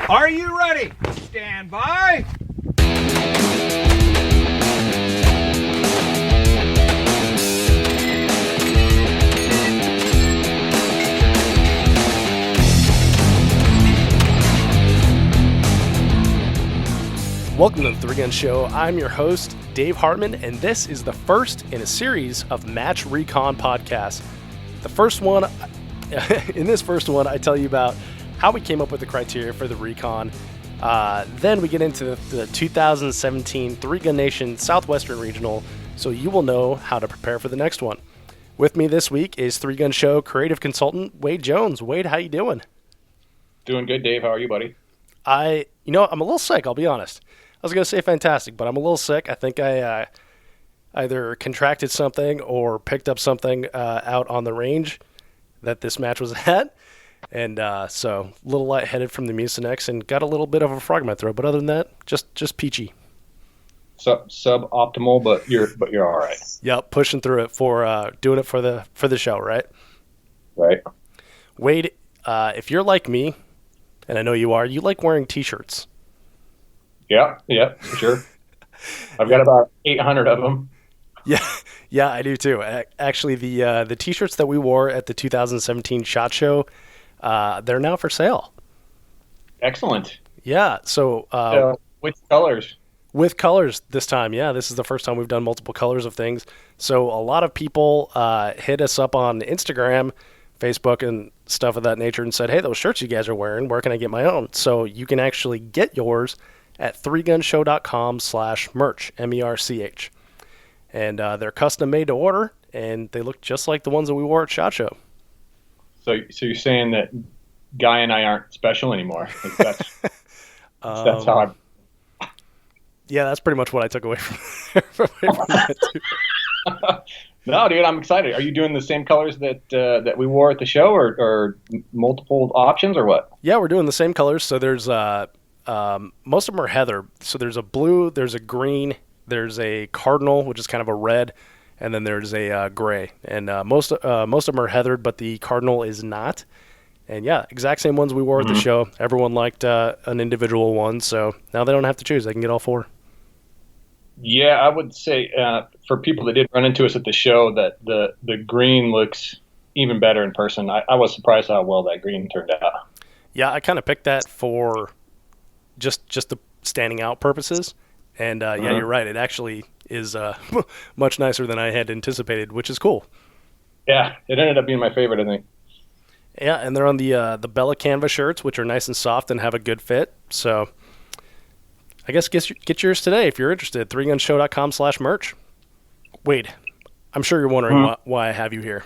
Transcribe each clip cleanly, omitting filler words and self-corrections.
Are you ready? Stand by. Welcome to the Three Gun Show. I'm your host, Dave Hartman, and this is the first in a series of Match Recon podcasts. The first one, in this first one, I tell you about how we came up with the criteria for the Recon. Then we get into the 2017 Three Gun Nation Southwestern Regional, so you will know how to prepare for the next one. With me this week is Three Gun Show creative consultant Wade Jones. Wade, how you doing? Doing good, Dave. How are you, buddy? I'm a little sick, I'll be honest. I was going to say fantastic, but I'm a little sick. I think I either contracted something or picked up something out on the range that this match was at. And so a little lightheaded from the Mucinex and got a little bit of a frog in my throat. But other than that, just peachy. Suboptimal, but you're all right. Yep, pushing through it for doing it for the show, right? Right. Wade, if you're like me, and I know you are, you like wearing T-shirts. Yeah, for sure. I've got about 800 of them. Yeah, I do too. Actually, the T-shirts that we wore at the 2017 SHOT Show, they're now for sale. Excellent. Yeah, so with colors. With colors this time, yeah. This is the first time we've done multiple colors of things. So a lot of people hit us up on Instagram, Facebook, and stuff of that nature and said, hey, those shirts you guys are wearing, where can I get my own? So you can actually get yours at threegunshow.com/merch, MERCH. And they're custom made to order, and they look just like the ones that we wore at SHOT Show. So you're saying that Guy and I aren't special anymore? That's how I... Yeah, that's pretty much what I took away from that too. No, dude, I'm excited. Are you doing the same colors that we wore at the show, or multiple options, or what? Yeah, we're doing the same colors. So there's most of them are heather. So there's a blue, there's a green, there's a cardinal, which is kind of a red, and then there's a gray. And most of them are heathered, but the cardinal is not. And yeah, exact same ones we wore at the show. Everyone liked an individual one, so now they don't have to choose. They can get all four. Yeah, I would say for people that did run into us at the show, that the green looks even better in person. I was surprised how well that green turned out. Yeah, I kind of picked that for just the standing out purposes. And yeah, you're right. It actually is much nicer than I had anticipated, which is cool. Yeah, it ended up being my favorite, I think. Yeah, and they're on the Bella Canvas shirts, which are nice and soft and have a good fit. So I guess get yours today if you're interested. threegunshow.com/merch. Wade, I'm sure you're wondering why I have you here.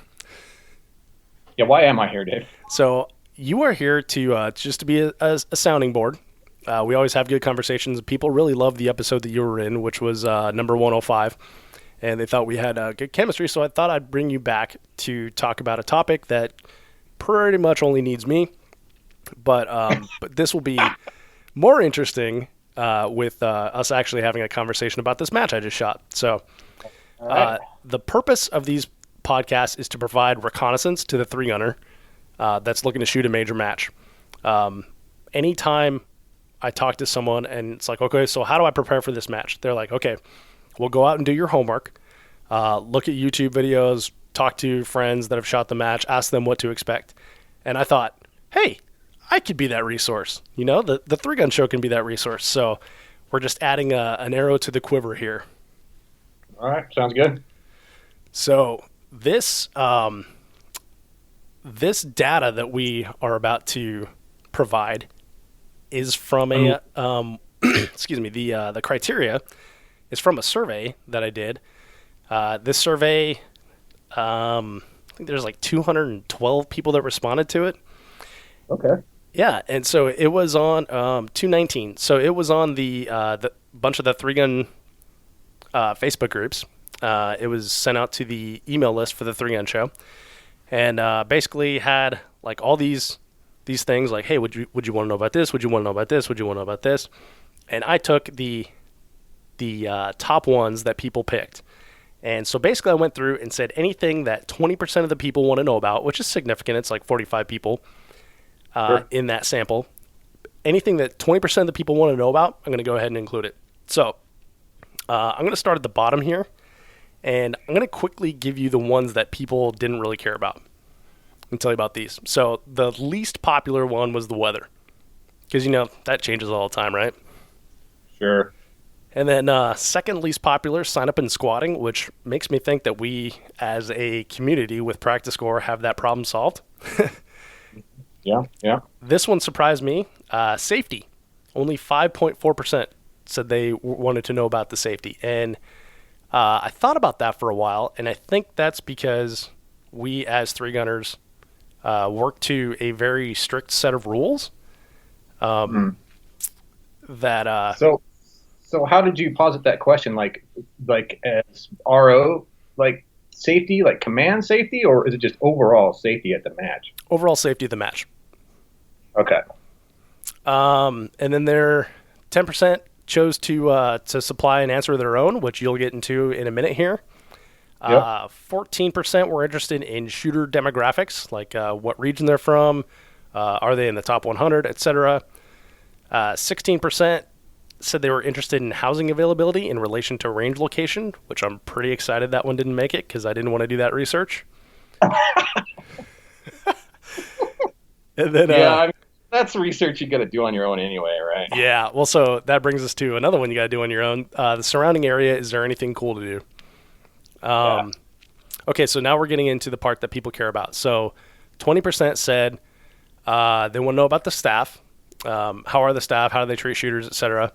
Yeah, why am I here, Dave? So you are here to just to be a sounding board. We always have good conversations. People really loved the episode that you were in, which was number 105, and they thought we had good chemistry. So I thought I'd bring you back to talk about a topic that pretty much only needs me, but this will be more interesting with us actually having a conversation about this match I just shot. So the purpose of these podcasts is to provide reconnaissance to the three-gunner that's looking to shoot a major match. Anytime I talk to someone and it's like, okay, so how do I prepare for this match? They're like, okay, we'll go out and do your homework, look at YouTube videos, talk to friends that have shot the match, ask them what to expect. And I thought, hey, I could be that resource. You know, the Three Gun Show can be that resource. So we're just adding an arrow to the quiver here. All right, sounds good. So this data that we are about to provide is from a excuse me, the criteria is from a survey that I did. This survey, I think there's like 212 people that responded to it. Okay. Yeah, and so it was on 219. So it was on the bunch of the Three Gun Facebook groups. It was sent out to the email list for the Three Gun Show, and basically had like all these things like, hey, would you want to know about this? Would you want to know about this? Would you want to know about this? And I took the top ones that people picked. And so basically I went through and said anything that 20% of the people want to know about, which is significant. It's like 45 people in that sample. anything that 20% of the people want to know about, I'm going to go ahead and include it. So I'm going to start at the bottom here, and I'm going to quickly give you the ones that people didn't really care about and tell you about these. So the least popular one was the weather, because, that changes all the time, right? Sure. And then second least popular, sign up and squatting, which makes me think that we, as a community with Practice Score, have that problem solved. Yeah. This one surprised me. Safety. Only 5.4% said they wanted to know about the safety. And I thought about that for a while, and I think that's because we, as three gunners, work to a very strict set of rules. That So how did you posit that question? Like as RO, like safety, like command safety, or is it just overall safety at the match? overall safety of the match. Okay. And then their 10% chose to supply an answer of their own, which you'll get into in a minute here. 14% were interested in shooter demographics, like what region they're from, are they in the top 100, etc. 16% said they were interested in housing availability in relation to range location, which I'm pretty excited that one didn't make it because I didn't want to do that research. And then, I mean, that's research you got to do on your own anyway, right? Yeah, well, so that brings us to another one you got to do on your own. The surrounding area, is there anything cool to do? Okay, so now we're getting into the part that people care about. So 20% said they want to know about the staff. How are the staff? How do they treat shooters, etc.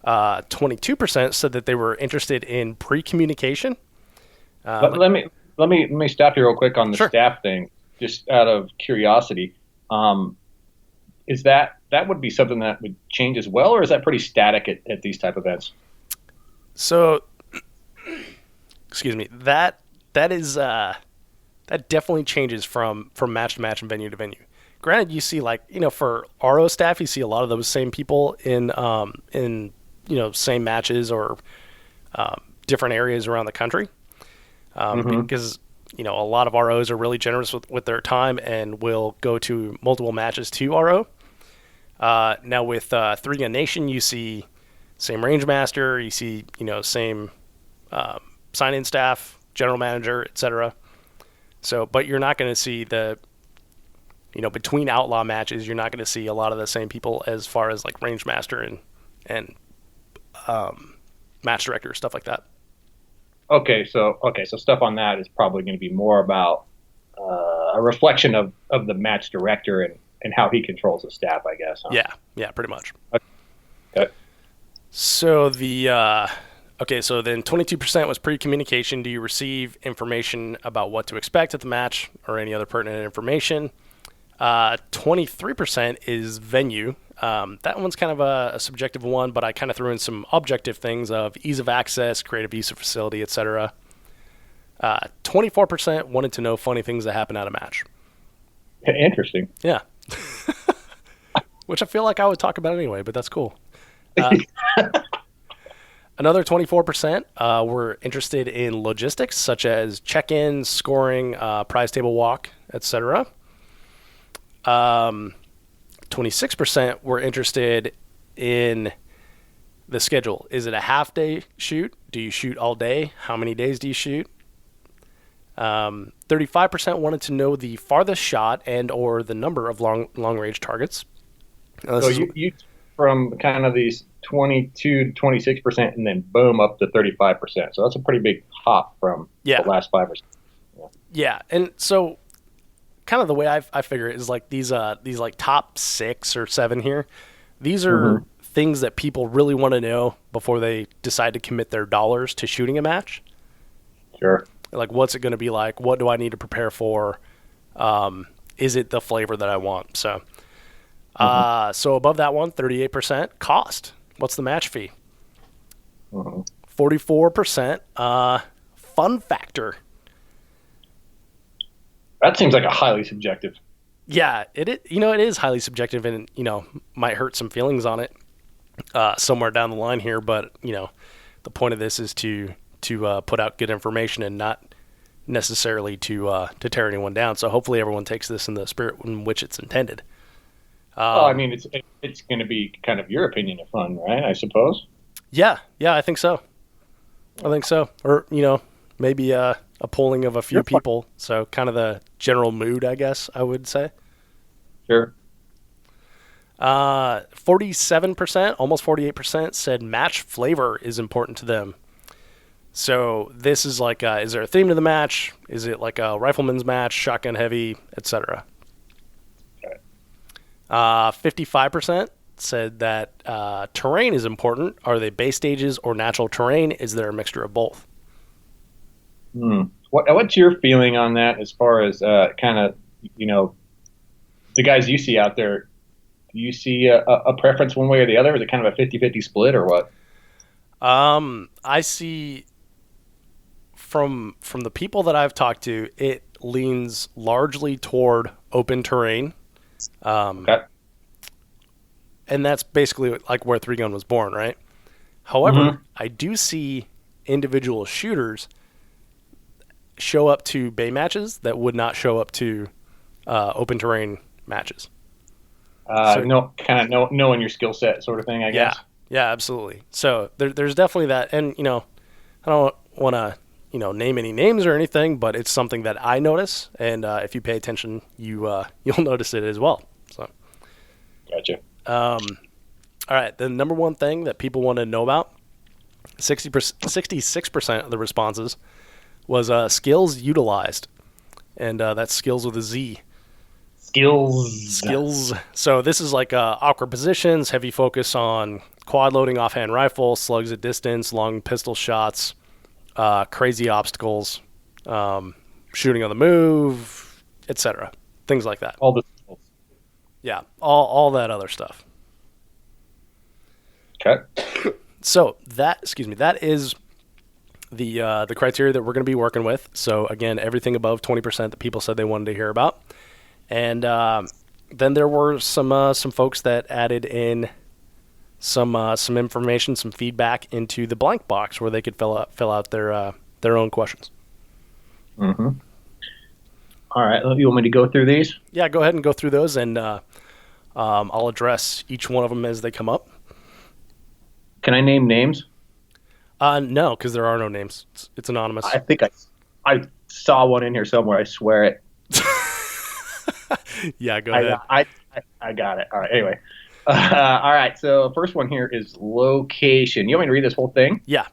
22% said that they were interested in pre-communication. Let me stop you real quick on the Sure. staff thing, just out of curiosity. Is that would be something that would change as well, or is that pretty static at these type of events? So, excuse me, that is that definitely changes from match to match and venue to venue. Granted, you see, for RO staff, you see a lot of those same people in same matches or different areas around the country, because a lot of ROs are really generous with their time and will go to multiple matches to RO. Now with 3 Gun Nation, you see same range master, you see same sign-in staff, general manager, etc. So, but you're not going to see between outlaw matches, you're not going to see a lot of the same people as far as like range master and match director, stuff like that. Okay, so stuff on that is probably going to be more about a reflection of the match director and how he controls the staff, I guess. Huh? Yeah, pretty much. Okay. So so then 22% was pre-communication. Do you receive information about what to expect at the match or any other pertinent information? 23% is venue. That one's kind of a subjective one, but I kind of threw in some objective things of ease of access, creative use of facility, etc. 24% wanted to know funny things that happen at a match. Interesting. Yeah. Which I feel like I would talk about anyway, but that's cool. Another 24% were interested in logistics, such as check-ins, scoring, prize table walk, etc. 26% were interested in the schedule. Is it a half-day shoot? Do you shoot all day? How many days do you shoot? 35% wanted to know the farthest shot and or the number of long-range targets. So you from kind of these 22 to 26%, and then boom up to 35%. So that's a pretty big hop from the last 5%. Yeah, and so kind of the way I figure it is like these like top 6 or 7 here. These are things that people really want to know before they decide to commit their dollars to shooting a match. Sure. Like, what's it going to be like? What do I need to prepare for? Is it the flavor that I want? So, so above that one, 38% cost. What's the match fee? 44% fun factor. That seems like a highly subjective. Yeah, it is highly subjective, and might hurt some feelings on it somewhere down the line here. But the point of this is to put out good information and not necessarily to tear anyone down. So hopefully everyone takes this in the spirit in which it's intended. Well, I mean, it's going to be kind of your opinion of fun, right? I suppose. Yeah, I think so. Or maybe a polling of a few You're fun. people. So kind of the general mood, I guess I would say. Sure. 47%, almost 48% said match flavor is important to them. So this is like, is there a theme to the match? Is it like a rifleman's match, shotgun heavy, etc.? Okay. 55% said that terrain is important. Are they base stages or natural terrain? Is there a mixture of both? What's your feeling on that as far as kind of, the guys you see out there? Do you see a preference one way or the other? Is it kind of a 50-50 split or what? I see from the people that I've talked to, it leans largely toward open terrain. Okay. And that's basically like where 3 Gun was born, right? However, I do see individual shooters show up to bay matches that would not show up to open terrain matches. Knowing your skill set sort of thing, I guess. Yeah, absolutely. So there's definitely that. And, I don't want to, name any names or anything, but it's something that I notice. And if you pay attention, you'll notice it as well. So. Gotcha. All right. The number one thing that people want to know about, 66% of the responses was skills utilized. And that's skills with a Z. Skills. So this is like awkward positions, heavy focus on quad loading offhand rifle, slugs at distance, long pistol shots, crazy obstacles, shooting on the move, etc. Things like that. All the skills. Yeah, all that other stuff. Okay. So that is the criteria that we're going to be working with. So again, everything above 20% that people said they wanted to hear about. And then there were some folks that added in some information, some feedback into the blank box where they could fill out their own questions. Mm-hmm. All right, you want me to go through these? Yeah, go ahead and go through those, and I'll address each one of them as they come up. Can I name names? No, because there are no names. It's anonymous. I think I saw one in here somewhere. I swear it. Yeah, go ahead. I got it. All right. Anyway. All right. So first one here is location. You want me to read this whole thing? Yeah.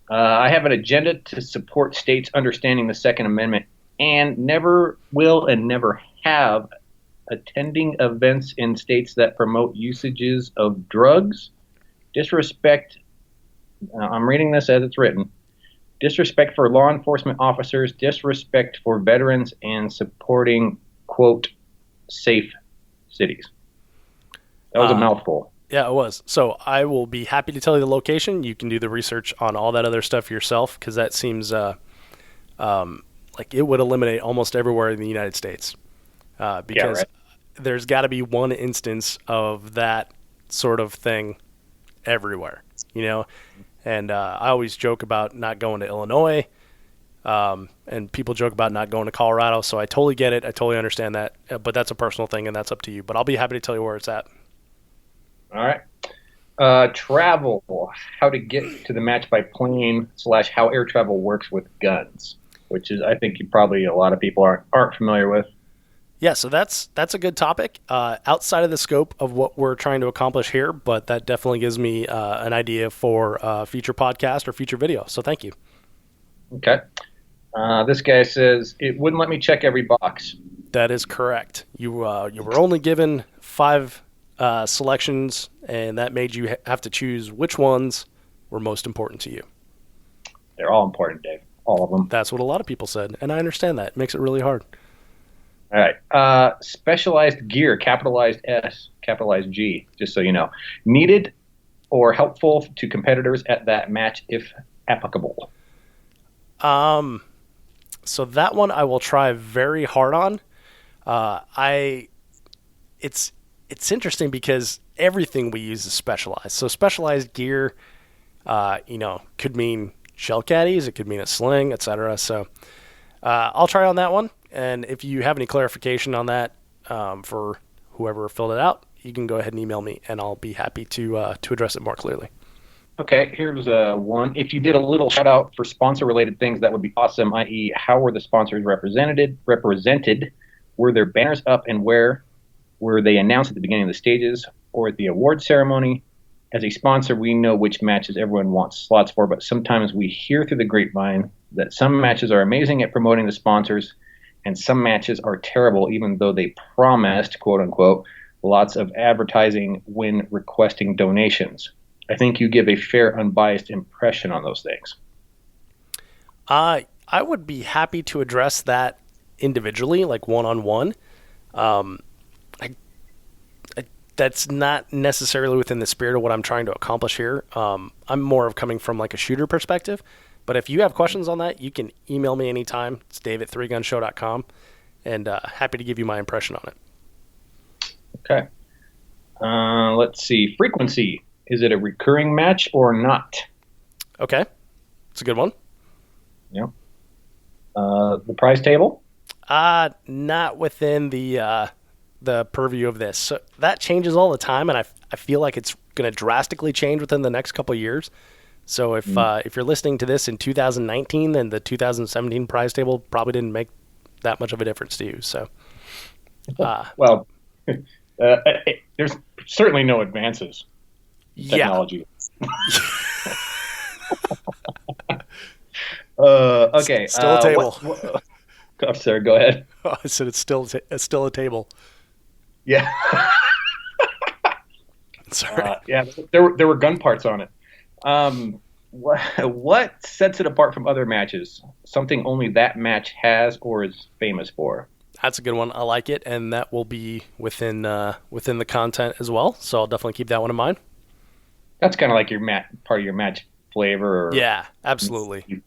I have an agenda to support states understanding the Second Amendment and never will and never have attending events in states that promote usages of drugs, disrespect. I'm reading this as it's written. Disrespect for law enforcement officers, disrespect for veterans, and supporting, quote, safe cities. That was a mouthful. Yeah, it was. So I will be happy to tell you the location. You can do the research on all that other stuff yourself, because that seems like it would eliminate almost everywhere in the United States. Because there's got to be one instance of that sort of thing everywhere, And I always joke about not going to Illinois, and people joke about not going to Colorado. So I totally get it. I totally understand that. But that's a personal thing, and that's up to you. But I'll be happy to tell you where it's at. All right. Travel. How to get to the match by plane / how air travel works with guns, which is, I think, probably a lot of people aren't familiar with. Yeah, so that's a good topic outside of the scope of what we're trying to accomplish here, but that definitely gives me an idea for a future podcast or future video. So thank you. Okay. This guy says, it wouldn't let me check every box. That is correct. You were only given 5 selections, and that made you have to choose which ones were most important to you. They're all important, Dave. All of them. That's what a lot of people said, and I understand that. It makes it really hard. All right. Specialized gear, capitalized S, capitalized G, just so you know. Needed or helpful to competitors at that match if applicable. So that one I will try very hard on. It's interesting because everything we use is specialized. So specialized gear, could mean shell caddies, it could mean a sling, etc. So I'll try on that one. And if you have any clarification on that for whoever filled it out, you can go ahead and email me, and I'll be happy to address it more clearly. Okay, here's one. If you did a little shout out for sponsor-related things, that would be awesome, i.e. how were the sponsors represented? Were their banners up, and where were they announced at the beginning of the stages or at the award ceremony? As a sponsor, we know which matches everyone wants slots for, but sometimes we hear through the grapevine that some matches are amazing at promoting the sponsors, and some matches are terrible, even though they promised, quote-unquote, lots of advertising when requesting donations. I think you give a fair, unbiased impression on those things. I would be happy to address that individually, like one-on-one. That's not necessarily within the spirit of what I'm trying to accomplish here. I'm more of coming from like a shooter perspective. But if you have questions on that, you can email me anytime. It's dave@threegunshow.com, and happy to give you my impression on it. Okay. Let's see. Frequency. Is it a recurring match or not? Okay. It's a good one. Yeah. The prize table? Not within the purview of this. So that changes all the time, and I feel like it's going to drastically change within the next couple of years. So if you're listening to this in 2019, then the 2017 prize table probably didn't make that much of a difference to you. So, well, there's certainly no advances. Technology. Yeah. Okay. Still a table. I'm sorry. Go ahead. I said it's still a table. Yeah. Sorry. Yeah. There were gun parts on it. What sets it apart from other matches? Something only that match has or is famous for? That's a good one. I like it, and that will be within the content as well. So I'll definitely keep that one in mind. That's kind of like your part of your match flavor. Yeah, absolutely.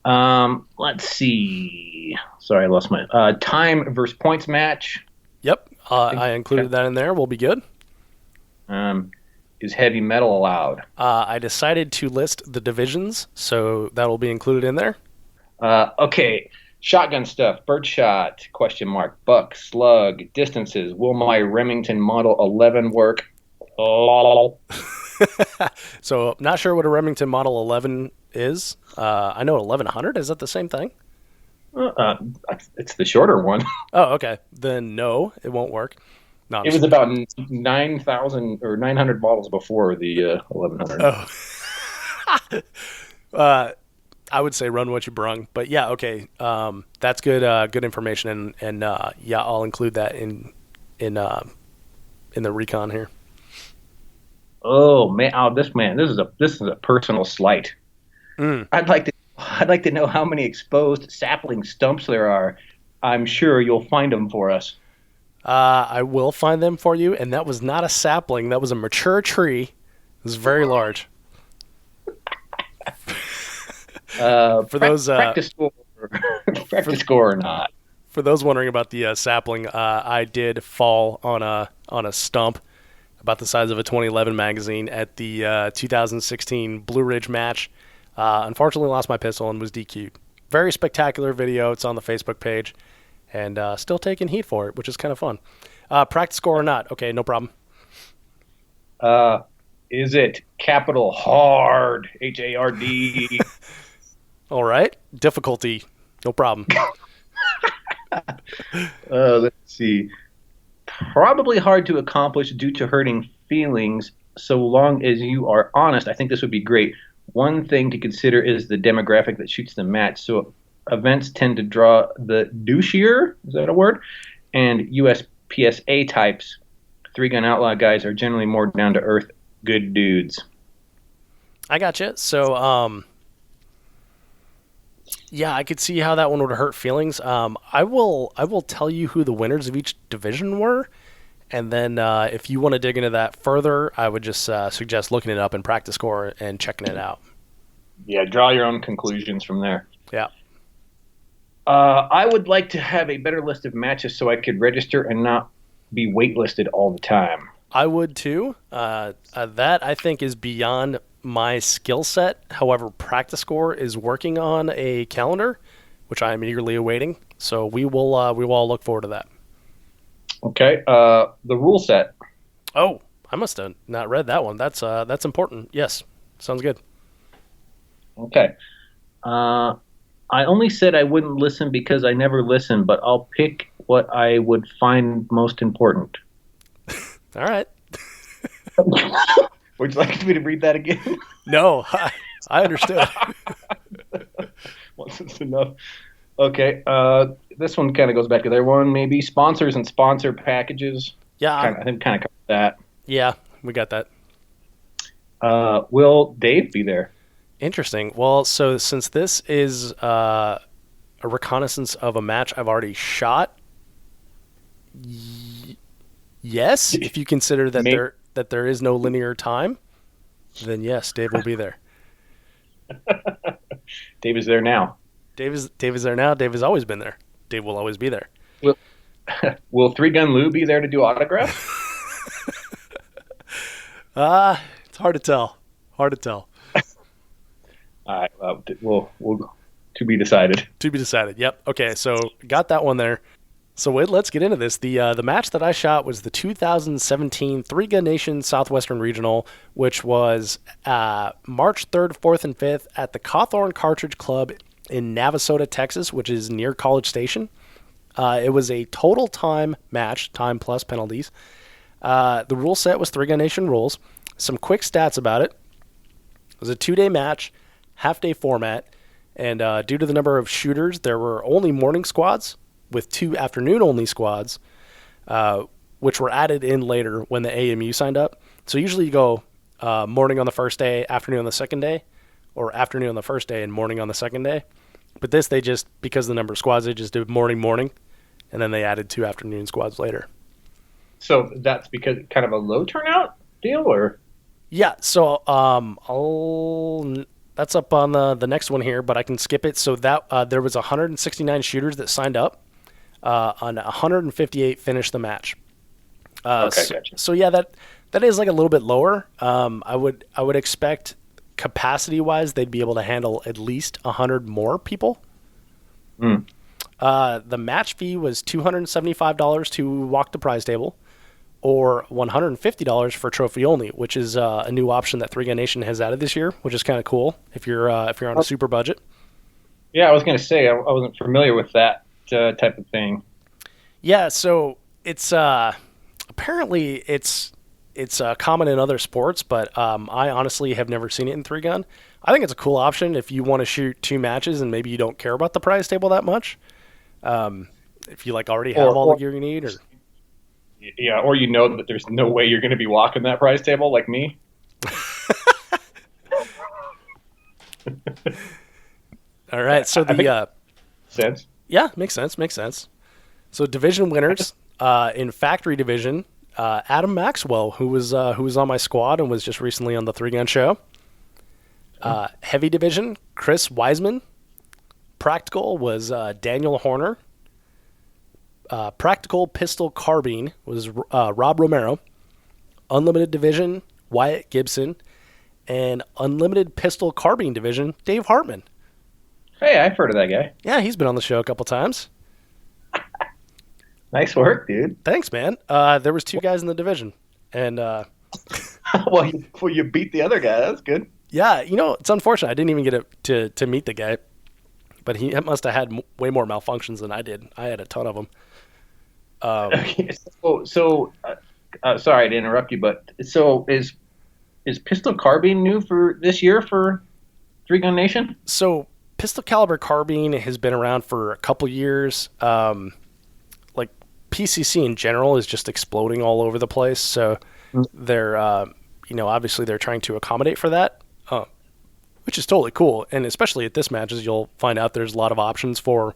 Let's see. Sorry, I lost my time versus points match. Yep, I included that in there. We'll be good. Is heavy metal allowed? I decided to list the divisions, so that will be included in there. Okay. Shotgun stuff, birdshot, ? Buck, slug, distances. Will my Remington Model 11 work? So, not sure what a Remington Model 11 is. I know 1100. Is that the same thing? It's the shorter one. Oh, okay. Then no, it won't work. No, it was about 9,000 or 900 models before the 1100. Oh. I would say run what you brung, but yeah, okay. That's good. Good information, and yeah, I'll include that in the recon here. Oh man! This is a personal slight. I'd like to know how many exposed sapling stumps there are. I'm sure you'll find them for us. I will find them for you, and that was not a sapling. That was a mature tree. It was very large. For those practice score or not. For those wondering about the sapling, I did fall on a stump about the size of a 2011 magazine at the 2016 Blue Ridge match. Unfortunately, lost my pistol and was DQ'd. Very spectacular video. It's on the Facebook page, and still taking heat for it, which is kind of fun. Practice score or not? Okay, no problem. Is it capital hard? HARD. All right. Difficulty. No problem. Let's see. Probably hard to accomplish due to hurting feelings. So long as you are honest, I think this would be great. One thing to consider is the demographic that shoots the match. So events tend to draw the douchier, is that a word? And USPSA types. Three-gun outlaw guys are generally more down-to-earth, good dudes. I gotcha. So, yeah, I could see how that one would hurt feelings. I will tell you who the winners of each division were, and then if you want to dig into that further, I would just suggest looking it up in practice score and checking it out. Yeah, draw your own conclusions from there. Yeah. I would like to have a better list of matches so I could register and not be waitlisted all the time. I would too. That I think is beyond my skill set. However, practice score is working on a calendar, which I am eagerly awaiting. So we will all look forward to that. Okay. The rule set. Oh, I must have not read that one. That's important. Yes, sounds good. Okay. I only said I wouldn't listen because I never listen, but I'll pick what I would find most important. All right. Would you like me to read that again? No, I understood. Once it's enough. Okay. This one kind of goes back to their one, maybe sponsors and sponsor packages. Yeah, I think kind of covered that. yeah, we got that. Will Dave be there? Interesting. Well, so since this is a reconnaissance of a match I've already shot, yes, if you consider that Maybe. there is no linear time, then yes, Dave will be there. Dave is there now. Dave is there now. Dave has always been there. Dave will always be there. Will Will Three Gun Lou be there to do autographs? It's hard to tell. Hard to tell. All right. We'll to be decided. To be decided. Yep. Okay. So got that one there. So let's get into this. The match that I shot was the 2017 Three Gun Nation Southwestern Regional, which was March 3rd, 4th, and 5th at the Cawthorn Cartridge Club in Navasota, Texas, which is near College Station. It was a total time match, time plus penalties. The rule set was Three Gun Nation rules. Some quick stats about it. It was a 2-day match, half-day format, and due to the number of shooters, there were only morning squads with 2 afternoon-only squads, which were added in later when the AMU signed up. So usually you go morning on the first day, afternoon on the second day, or afternoon on the first day and morning on the second day. But this, they just, because of the number of squads, they just did morning, and then they added 2 afternoon squads later. So that's because kind of a low turnout deal, or Yeah, so that's up on the next one here, but I can skip it. So that there was 169 shooters that signed up, on 158 finished the match. okay, gotcha. So yeah, that is like a little bit lower. I would expect capacity wise they'd be able to handle at least 100 more people. Mm. The match fee was $275 to walk the prize table, or $150 for trophy only, which is a new option that Three Gun Nation has added this year, which is kind of cool if you're on a super budget. Yeah, I was going to say I wasn't familiar with that type of thing. Yeah, so it's apparently it's common in other sports, but I honestly have never seen it in Three Gun. I think it's a cool option if you want to shoot 2 matches and maybe you don't care about the prize table that much. If you like already have all the gear you need, or Yeah, or you know that there's no way you're going to be walking that prize table like me. all right. So Sense. yeah, makes sense. So division winners in factory division, Adam Maxwell, who was on my squad and was just recently on the Three Gun show. Heavy division, Chris Wiseman. Practical was Daniel Horner. Practical pistol carbine was Rob Romero. Unlimited division, Wyatt Gibson. And unlimited pistol carbine division, Dave Hartman. Hey, I've heard of that guy. Yeah, he's been on the show a couple times. Nice work, dude. Thanks, man. There was 2 guys in the division, and well, you beat the other guy. That's good. yeah, it's unfortunate. I didn't even get to meet the guy, but he must have had way more malfunctions than I did. I had a ton of them. Okay, so sorry to interrupt you, but so is pistol carbine new for this year for Three Gun Nation? So pistol caliber carbine has been around for a couple years. Like PCC in general is just exploding all over the place. So they're, obviously they're trying to accommodate for that, which is totally cool. And especially at this match, as you'll find out, there's a lot of options for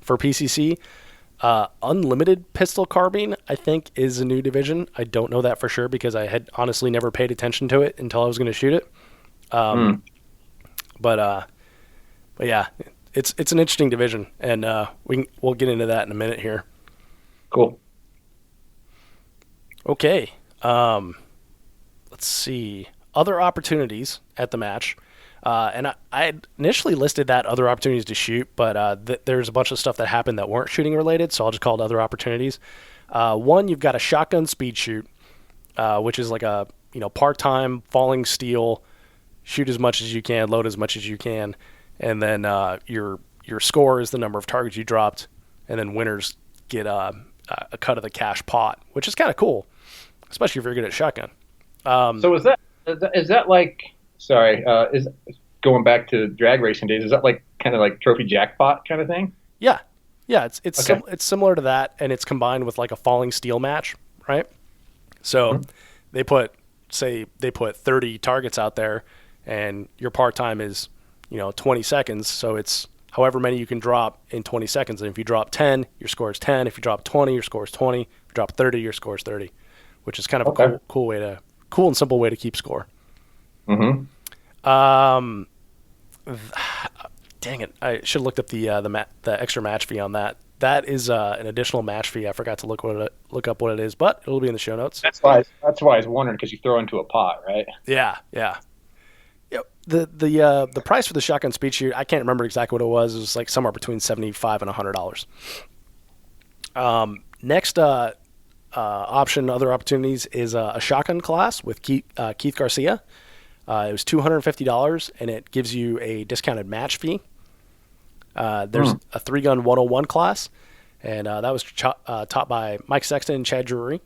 PCC. Unlimited pistol carbine, I think, is a new division. I don't know that for sure because I had honestly never paid attention to it until I was going to shoot it. But yeah, it's an interesting division, and we'll get into that in a minute here. Cool. Okay. Let's see. Other opportunities at the match. And I initially listed that other opportunities to shoot, but there's a bunch of stuff that happened that weren't shooting related, so I'll just call it other opportunities. One, you've got a shotgun speed shoot, which is like a part-time falling steel, shoot as much as you can, load as much as you can, and then your score is the number of targets you dropped, and then winners get a cut of the cash pot, which is kind of cool, especially if you're good at shotgun. So is that like, sorry, is going back to drag racing days? Is that like kind of like trophy jackpot kind of thing? Yeah, it's Okay. it's similar to that, and it's combined with like a falling steel match, right? So they put 30 targets out there, and your part time is 20 seconds, so it's however many you can drop in 20 seconds. And if you drop 10, your score is 10. If you drop 20, your score is 20. If you drop 30, your score is 30, which is kind of Okay. a cool and simple way to keep score. Mm-hmm. Um, Dang it! I should have looked up the extra match fee on that. That is an additional match fee. I forgot to look up what it is, but it'll be in the show notes. That's why I was wondering, because you throw into a pot, right? Yeah. Yep. The price for the shotgun speed shoot, I can't remember exactly what it was. It was like somewhere between $75 and $100. Next option, other opportunities, is a shotgun class with Keith Garcia. It was $250, and it gives you a discounted match fee. There's a 3-gun 101 class, and that was taught by Mike Sexton and Chad Drury,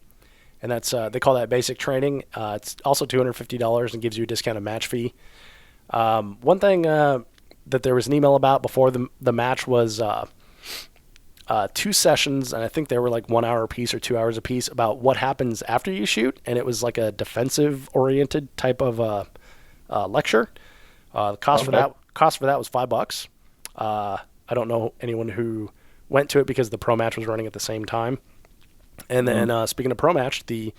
and that's they call that basic training. It's also $250 and gives you a discounted match fee. One thing that there was an email about before the match was 2 sessions, and I think they were like 1 hour apiece or 2 hours apiece, about what happens after you shoot, and it was like a defensive-oriented type of lecture. The cost for that was $5. I don't know anyone who went to it because the pro match was running at the same time. And then speaking of pro match, the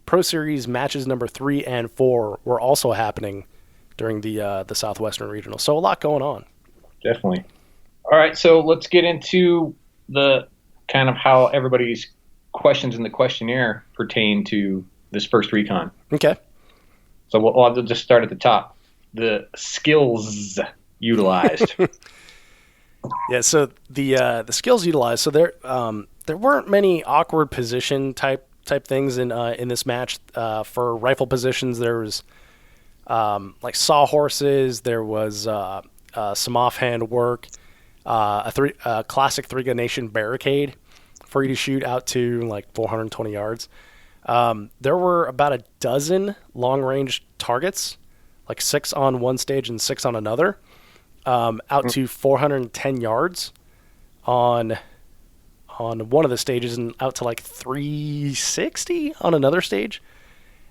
Pro Series matches number 3 and 4 were also happening during the Southwestern Regional. So a lot going on. Definitely. All right, so let's get into the kind of how everybody's questions in the questionnaire pertain to this first recon. Okay. So we'll just start at the top. The skills utilized. Yeah, so the skills utilized. So there weren't many awkward position type things in this match. For rifle positions, there was like sawhorses. There was some offhand work. A classic 3-gun nation barricade for you to shoot out to like 420 yards. There were about a dozen long-range targets, like 6 on one stage and 6 on another, out to 410 yards on one of the stages, and out to like 360 on another stage.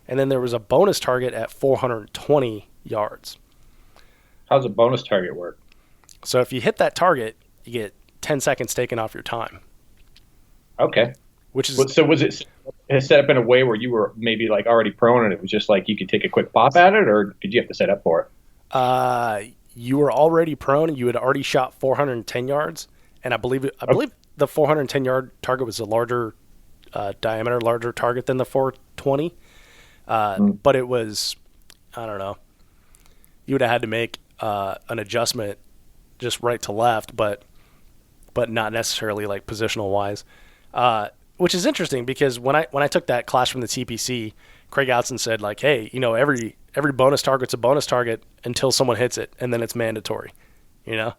And then there was a bonus target at 420 yards. How's a bonus target work? So if you hit that target, you get 10 seconds taken off your time. Okay. Which is So was it set up in a way where you were maybe like already prone and it was just like you could take a quick pop at it, or did you have to set up for it? You were already prone. You had already shot 410 yards, and I believe the 410 yard target was a larger diameter, larger target than the 420. But it was, I don't know. You would have had to make an adjustment just right to left, but not necessarily like positional wise. Which is interesting because when I took that class from the TPC, Craig Outson said like, hey, every bonus target's a bonus target until someone hits it, and then it's mandatory.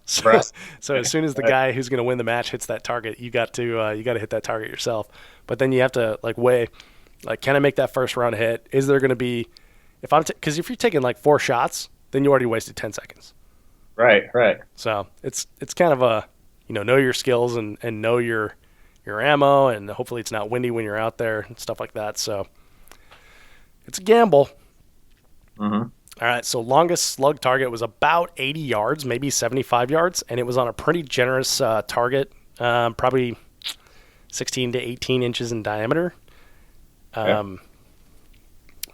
So, Right. so as soon as the guy who's going to win the match hits that target, you got to hit that target yourself. But then you have to like weigh, like, can I make that first round hit? Is there going to be, because if you're taking like 4 shots, then you already wasted 10 seconds. Right. So it's kind of a, know your skills and know your ammo, and hopefully it's not windy when you're out there and stuff like that. So it's a gamble. Mm-hmm. All right, so longest slug target was about 80 yards, maybe 75 yards, and it was on a pretty generous target, probably 16 to 18 inches in diameter. Maybe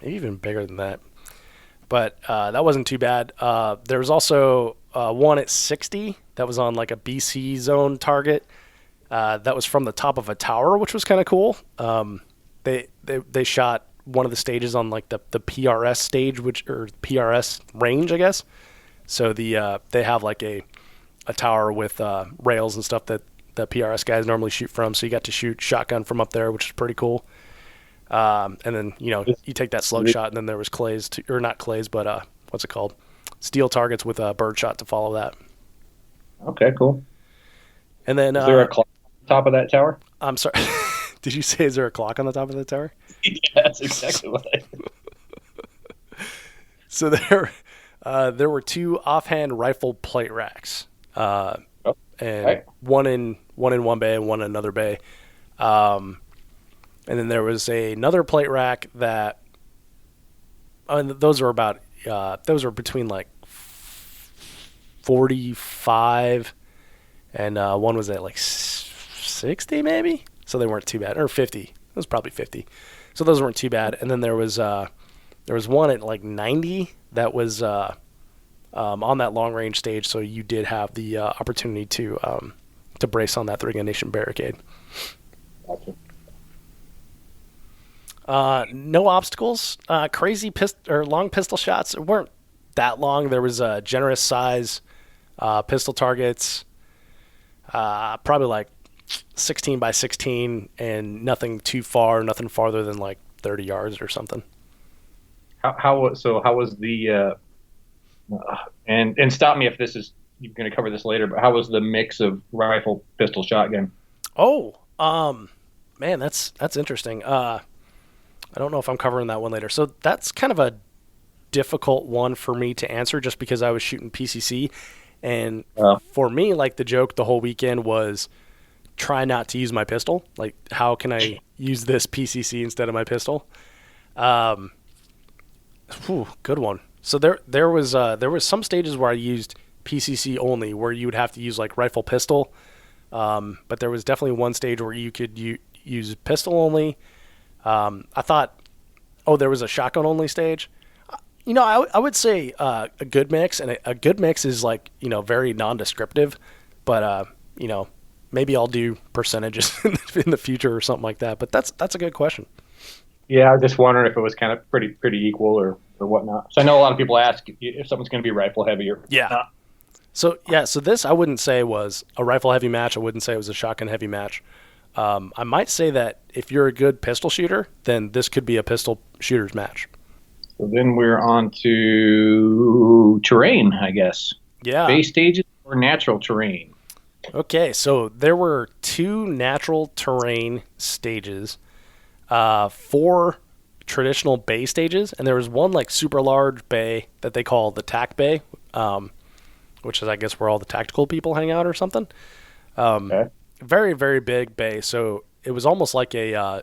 even bigger than that. But that wasn't too bad. There was also one at 60 that was on like a BC zone target. That was from the top of a tower, which was kind of cool. They shot one of the stages on like the PRS stage, or PRS range, I guess. So they have like a tower with rails and stuff that the PRS guys normally shoot from. So you got to shoot shotgun from up there, which is pretty cool. And then, you take that slug shot, and then there was clays, or not clays, but what's it called? Steel targets with a bird shot to follow that. Okay, cool. And then is there a clock on the top of that tower? I'm sorry. Did you say is there a clock on the top of the tower? Yeah, that's exactly what I did. So there were 2 offhand rifle plate racks, and right. one in one bay and one in another bay. And then there was another plate rack that, those were between like 45 and one was at like 60 maybe. So they weren't too bad, or 50. It was probably 50. So those weren't too bad. And then there was one at like 90 that was on that long range stage. So you did have the opportunity to brace on that 3-gun nation barricade. Gotcha. No obstacles. Crazy long pistol shots. It weren't that long. There was a generous size pistol targets, probably like 16 by 16, and nothing too far, nothing farther than like 30 yards or something. How was the and stop me if this is, you're going to cover this later, but how was the mix of rifle, pistol, shotgun? Oh, man, that's interesting. I don't know if I'm covering that one later. So that's kind of a difficult one for me to answer, just because I was shooting PCC, and for me, like, the joke the whole weekend was try not to use my pistol. Like, how can I use this PCC instead of my pistol? Good one. So there was some stages where I used PCC only, where you would have to use like rifle pistol. But there was definitely one stage where you could use pistol only. I thought, there was a shotgun only stage. I would say a good mix, and a good mix is like, very non-descriptive, but maybe I'll do percentages in the future or something like that. But that's a good question. Yeah, I was just wondering if it was kind of pretty equal or whatnot. So I know a lot of people ask if something's going to be rifle heavy or yeah. So this I wouldn't say was a rifle heavy match. I wouldn't say it was a shotgun heavy match. I might say that if you're a good pistol shooter, then this could be a pistol shooter's match. So then we're on to terrain, I guess. Yeah. Base stages or natural terrain? Okay, so there were 2 natural terrain stages, 4 traditional bay stages, and there was one like super large bay that they call the TAC bay, which is, I guess, where all the tactical people hang out or something. Okay. Very, very big bay. So it was almost like a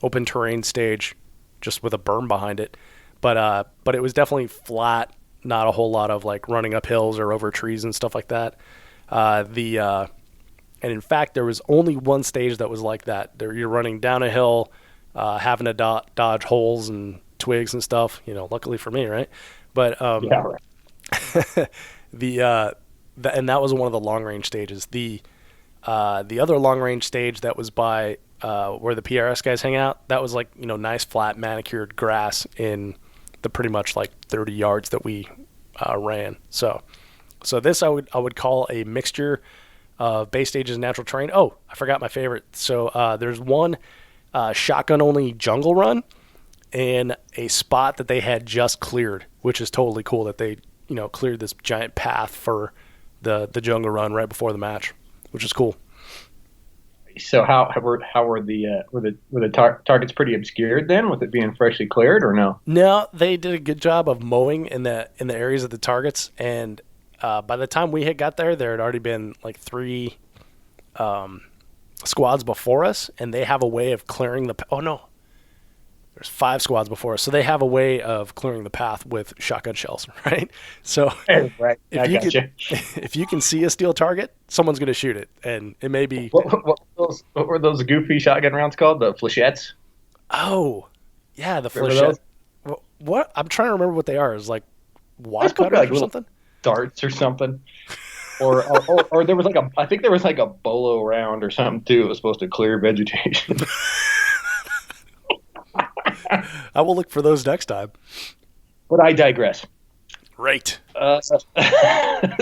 open terrain stage, just with a berm behind it. But it was definitely flat, not a whole lot of like running up hills or over trees and stuff like that. And in fact, there was only one stage that was like that. You're running down a hill, having to dodge holes and twigs and stuff. Luckily for me, right? But yeah, right. and that was one of the long range stages. The other long range stage that was by where the PRS guys hang out, that was like nice flat manicured grass in the pretty much like 30 yards that we ran. So this I would call a mixture of base stages and natural terrain. Oh, I forgot my favorite. So there's one shotgun only jungle run and a spot that they had just cleared, which is totally cool that they cleared this giant path for the jungle run right before the match, which is cool. So how were the targets pretty obscured then, with it being freshly cleared, or no? No, they did a good job of mowing in the areas of the targets, and by the time we had got there had already been like 3 squads before us, and they have a way of clearing there's 5 squads before us, so they have a way of clearing the path with shotgun shells, right? So right. if you can see a steel target, someone's going to shoot it, and it may be... What were those goofy shotgun rounds called? The flechettes? Oh, yeah, the flechette. What? I'm trying to remember what they are. It's like wad cutters like or something? Darts or something. Or there was I think there was like a bolo round or something too. It was supposed to clear vegetation. I will look for those next time. But I digress. Right.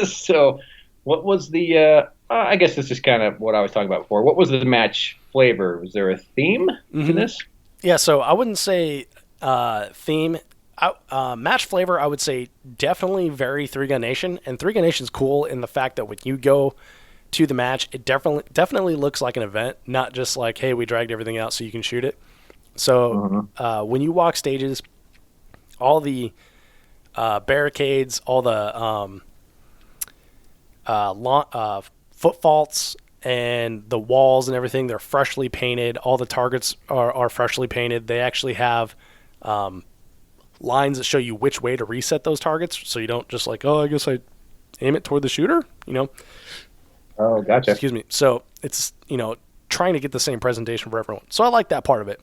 So, what was the I guess this is kind of what I was talking about before. What was the match flavor? Was there a theme to this? Yeah, so I wouldn't say theme. Match flavor, I would say definitely very Three Gun Nation, and Three Gun Nation's cool in the fact that when you go to the match, it definitely looks like an event, not just like, hey, we dragged everything out so you can shoot it. So when you walk stages, all the barricades, all the foot faults, and the walls and everything, they're freshly painted. All the targets are freshly painted. They actually have lines that show you which way to reset those targets, so you don't just like, oh, I guess I aim it toward the shooter, Oh, gotcha. Excuse me. So it's, trying to get the same presentation for everyone. So I like that part of it.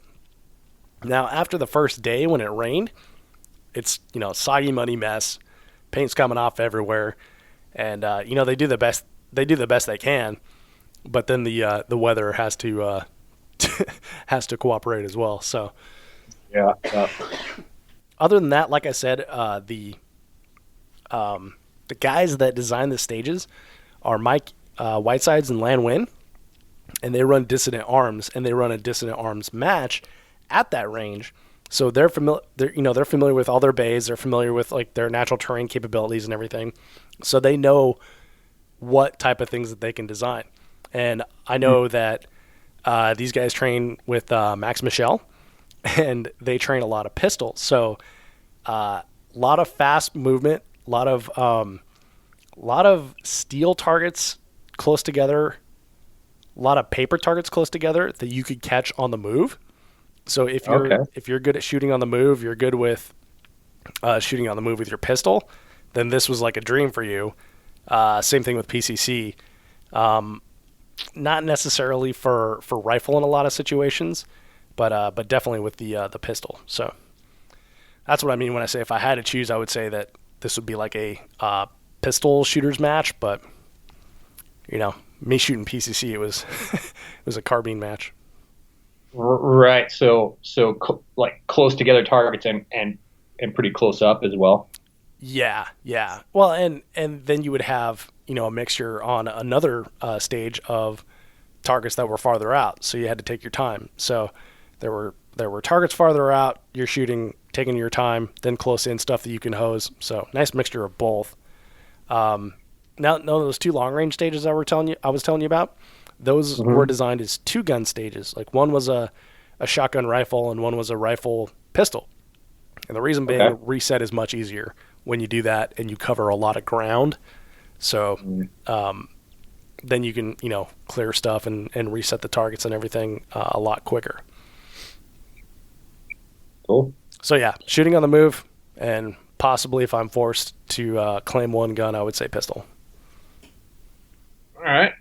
Now, after the first day when it rained, it's, soggy, muddy mess. Paint's coming off everywhere. And, they do the best they can. But then the weather has to has to cooperate as well. So Yeah. other than that, like I said, the guys that design the stages are Mike Whitesides and Lan Win, and they run Dissident Arms, and they run a Dissident Arms match at that range. So they're familiar. They're familiar with all their bays. They're familiar with like their natural terrain capabilities and everything. So they know what type of things that they can design. And I know that these guys train with Max Michel, and they train a lot of pistol. So a lot of fast movement, a lot of steel targets close together, a lot of paper targets close together that you could catch on the move. So if you're good at shooting on the move, you're good with shooting on the move with your pistol, then this was like a dream for you. Same thing with PCC. Not necessarily for rifle in a lot of situations, but definitely with the pistol. So that's what I mean when I say if I had to choose, I would say that this would be like a pistol shooters match. But me shooting PCC, it was it was a carbine match. Right. So like close together targets and pretty close up as well. Yeah. Well, and then you would have a mixture on another stage of targets that were farther out, so you had to take your time. So there were targets farther out. You're shooting, taking your time, then close in stuff that you can hose. So nice mixture of both. Now, those two long range stages I was telling you about, those were designed as 2-gun stages. Like one was a shotgun rifle and one was a rifle pistol. And the reason being, reset is much easier when you do that and you cover a lot of ground. So then you can, clear stuff and reset the targets and everything a lot quicker. Cool. So yeah, shooting on the move, and possibly if I'm forced to claim one gun, I would say pistol. All right.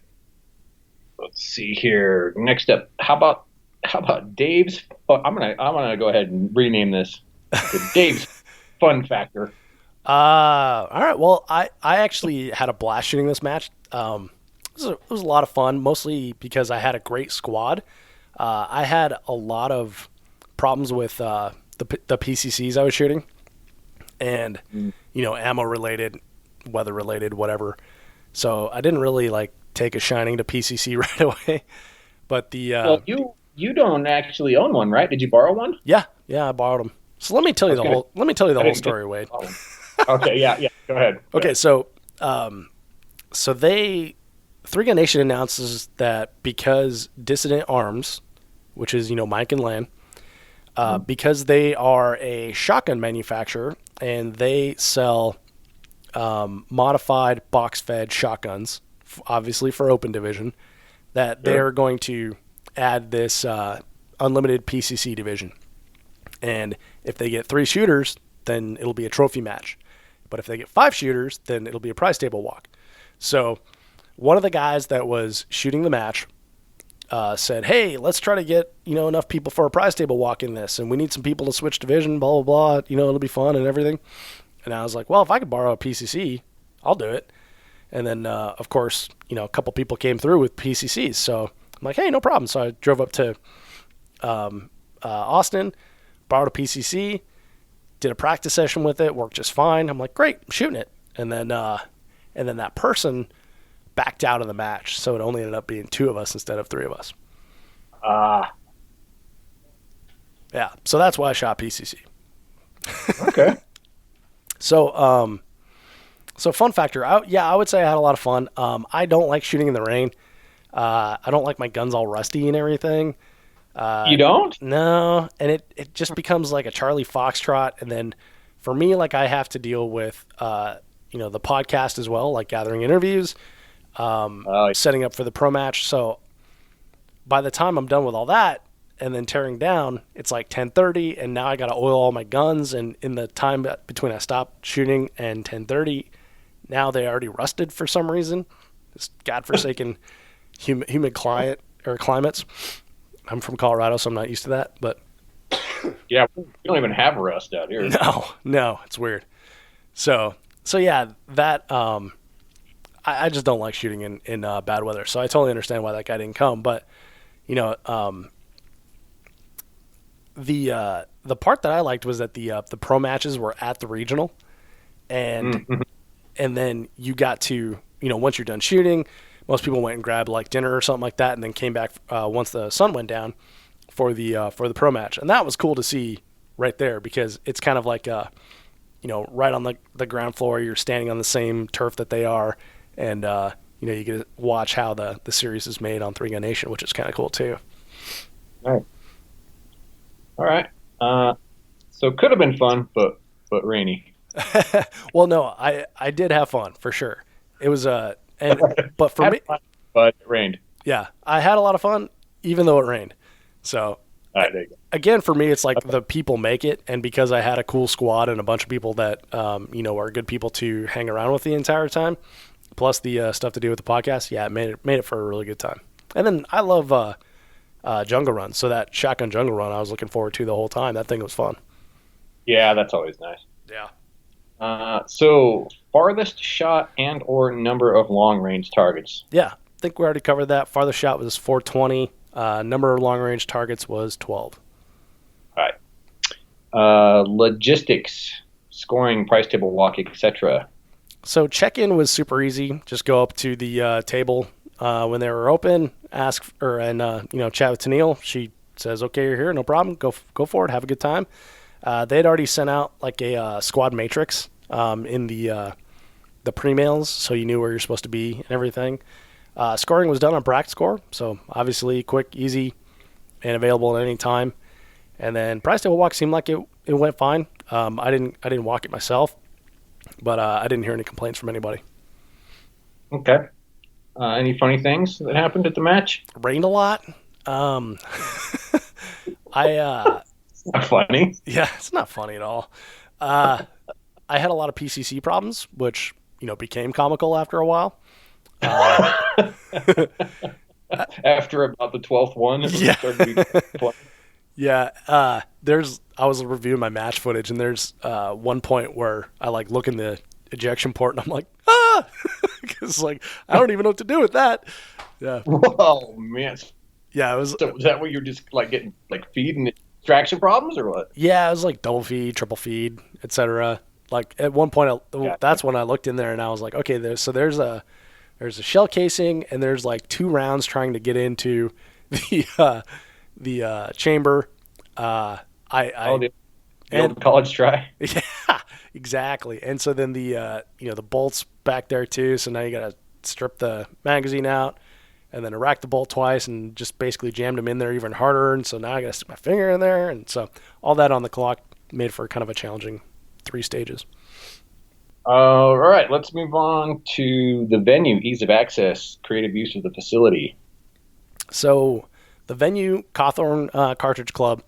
Let's see here. Next up, how about Dave's? Oh, I'm gonna go ahead and rename this to Dave's Fun Factor. All right. Well, I actually had a blast shooting this match. It was a lot of fun, mostly because I had a great squad. I had a lot of problems with the PCCs I was shooting, and ammo related, weather related, whatever. So I didn't really take a shining to PCC right away. But well, you don't actually own one, right? Did you borrow one? Yeah, I borrowed them. So let me tell you the whole story, Wade. Okay, yeah, go ahead. Okay, so Three Gun Nation announces that because Dissident Arms, which is Mike and Lan, because they are a shotgun manufacturer and they sell modified box-fed shotguns, obviously for open division, that they're going to add this unlimited PCC division. And if they get 3 shooters, then it'll be a trophy match. But if they get 5 shooters, then it'll be a prize table walk. So one of the guys that was shooting the match said, hey, let's try to get enough people for a prize table walk in this, and we need some people to switch division, blah, blah, blah. It'll be fun and everything. And I was like, well, if I could borrow a PCC, I'll do it. And then, of course, a couple people came through with PCCs. So I'm like, hey, no problem. So I drove up to Austin, borrowed a PCC, did a practice session with it, worked just fine. I'm like, great, I'm shooting it. And then that person backed out of the match, so it only ended up being 2 of us instead of 3 of us. Yeah, so that's why I shot PCC. Okay. So fun factor, I would say I had a lot of fun. I don't like shooting in the rain. I don't like my guns all rusty and everything. You don't? No, and it just becomes like a Charlie Foxtrot, and then for me, like I have to deal with the podcast as well, like gathering interviews, setting up for the pro match. So by the time I'm done with all that and then tearing down, it's like 10:30, and now I got to oil all my guns. And in the time between I stopped shooting and 10:30, now they already rusted for some reason. This godforsaken humid climates. I'm from Colorado, so I'm not used to that. But yeah, we don't even have rust out here. No, it's weird. So yeah, that I just don't like shooting in bad weather. So I totally understand why that guy didn't come. But the part that I liked was that the pro matches were at the regional, and then you got to once you're done shooting, most people went and grabbed like dinner or something like that, and then came back once the sun went down for the pro match, and that was cool to see right there because it's kind of like right on the ground floor. You're standing on the same turf that they are, and you get to watch how the series is made on 3 Gun Nation, which is kind of cool too. All right. So it could have been fun, but rainy. Well, no, I did have fun for sure. It was but for me, fun, but it rained. Yeah, I had a lot of fun, even though it rained. So again, for me, it's like the people make it, and because I had a cool squad and a bunch of people that are good people to hang around with the entire time, plus the stuff to do with the podcast. Yeah, it made it for a really good time. And then I love jungle run, so that shotgun jungle run I was looking forward to the whole time. That thing was fun. Yeah, that's always nice. Yeah. So farthest shot and or number of long range targets. Yeah, I think we already covered that. Farthest shot was 420. Number of long range targets was 12. All right. Logistics, scoring, price table walk, etc. So check-in was super easy. Just go up to the table when they were open, ask her, and chat with Tennille. She says, "Okay, you're here, no problem. Go for it. Have a good time." They had already sent out like a squad matrix in the pre-mails, so you knew where you're supposed to be and everything. Scoring was done on bracket score, so obviously quick, easy, and available at any time. And then price table walk seemed like it went fine. I didn't walk it myself, but I didn't hear any complaints from anybody. Okay. Any funny things that happened at the match? It rained a lot. Not funny. Yeah, it's not funny at all. I had a lot of PCC problems, which became comical after a while. After about the 12th one, yeah. I was reviewing my match footage, and there's one point where I like look in the ejection port, and I'm like, because like I don't even know what to do with that. Yeah. Oh man. Yeah, it was. So was that what you're just like getting like feed and extraction problems or what? Yeah, it was like double feed, triple feed, etc. Like at one point, that's when I looked in there and I was like, okay, there's a shell casing and there's like 2 rounds trying to get into the chamber. The old college try. Yeah, exactly. And so then the bolts back there too. So now you got to strip the magazine out and then rack the bolt twice and just basically jammed them in there even harder. And so now I got to stick my finger in there. And so all that on the clock made for kind of a challenging 3 stages. All right, let's move on to the venue, ease of access, creative use of the facility. So the venue, Cawthorn Cartridge Club,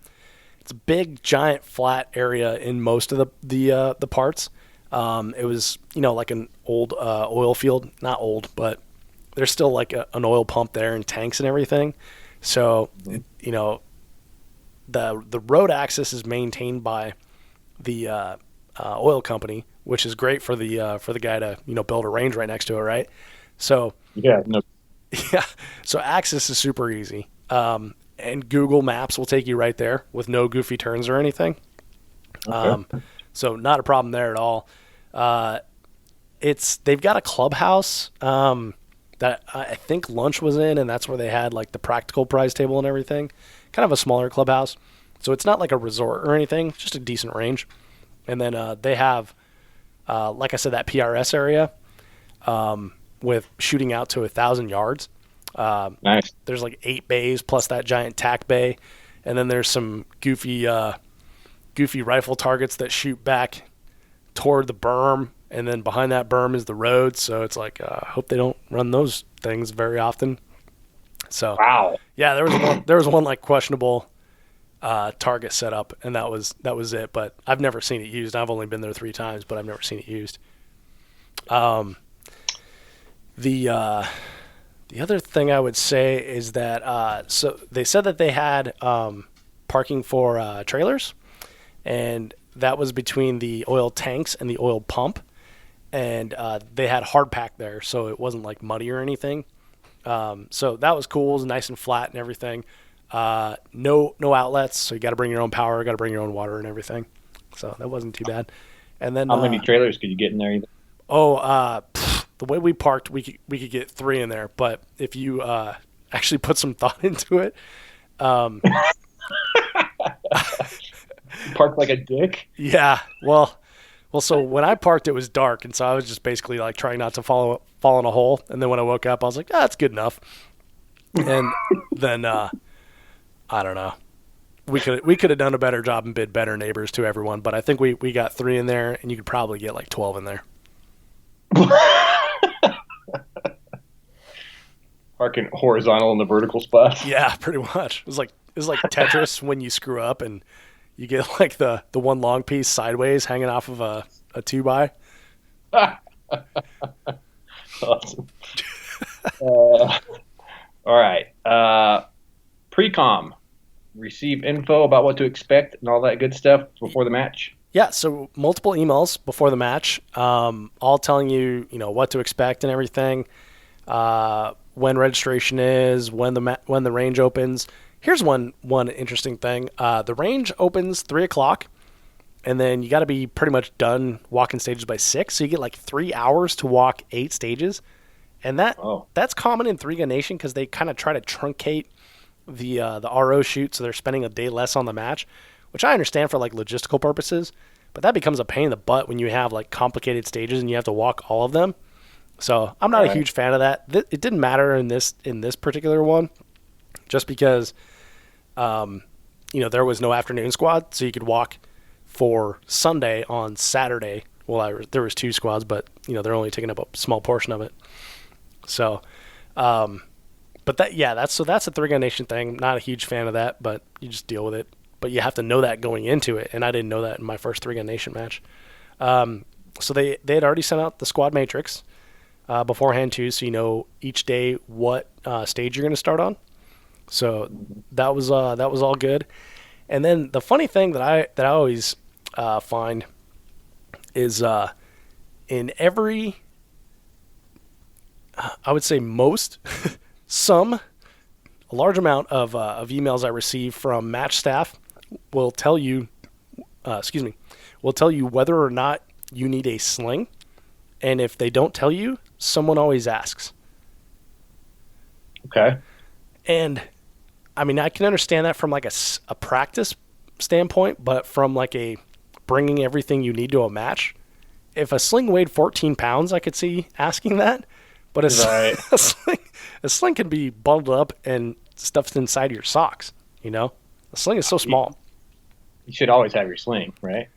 it's a big, giant, flat area in most of the parts. It was, like an old oil field. Not old, but there's still like an oil pump there and tanks and everything. So, the road access is maintained by the oil company, which is great for the guy to build a range right next to it, right? So yeah. So access is super easy, and Google Maps will take you right there with no goofy turns or anything. Okay. So not a problem there at all. They've got a clubhouse that I think lunch was in, and that's where they had like the practical prize table and everything. Kind of a smaller clubhouse. So it's not like a resort or anything, just a decent range. And then they have, like I said, that PRS area with shooting out to 1,000 yards. Nice. There's like 8 bays plus that giant tack bay. And then there's some goofy rifle targets that shoot back toward the berm. And then behind that berm is the road. So it's like, I hope they don't run those things very often. So, wow. Yeah, there was one like questionable target set up, and that was it. But I've never seen it used. I've only been there 3 times, but I've never seen it used. The other thing I would say is that so they said that they had parking for trailers, and that was between the oil tanks and the oil pump, and they had hard pack there, so it wasn't like muddy or anything. So that was cool. It was nice and flat and everything. No outlets, so you got to bring your own power, got to bring your own water and everything. So that wasn't too bad. And then how many trailers could you get in there? The way we parked, we could get 3 in there. But if you actually put some thought into it, Parked like a dick. Yeah. Well. So when I parked, it was dark, and so I was just basically like trying not to fall in a hole. And then when I woke up, I was like, that's good enough. And then I don't know. We could have done a better job and bid better neighbors to everyone, but I think we got 3 in there, and you could probably get like 12 in there. Parking horizontal in the vertical spots. Yeah, pretty much. It was like Tetris when you screw up and you get like the one long piece sideways hanging off of a 2x. Awesome. All right. Pre-com. Receive info about what to expect and all that good stuff before the match. Yeah, so multiple emails before the match, all telling you, what to expect and everything, when registration is, when the range opens. Here's one interesting thing. The range opens 3:00, and then you got to be pretty much done walking stages by 6. So you get like 3 hours to walk 8 stages, and that's common in 3 Gun Nation because they kind of try to truncate the RO shoot, so they're spending a day less on the match, which I understand for like logistical purposes, but that becomes a pain in the butt when you have like complicated stages and you have to walk all of them. So I'm not a huge fan of that. It didn't matter in this particular one, just because there was no afternoon squad, so you could walk for Sunday on Saturday. Well, there was 2 squads, but they're only taking up a small portion of it. So, but that's a 3 Gun Nation thing. Not a huge fan of that, but you just deal with it. But you have to know that going into it, and I didn't know that in my first 3 Gun Nation match. So they had already sent out the squad matrix beforehand too, so you know each day what stage you're going to start on. So that was all good. And then the funny thing that I always find is in every, I would say most, a large amount of emails I receive from match staff will tell you, whether or not you need a sling. And if they don't tell you, someone always asks. Okay. And I mean, I can understand that from like a practice standpoint, but from like a bringing everything you need to a match, if a sling weighed 14 pounds, I could see asking that. But a sling can be bundled up and stuffed inside your socks. A sling is so small. You should always have your sling, right?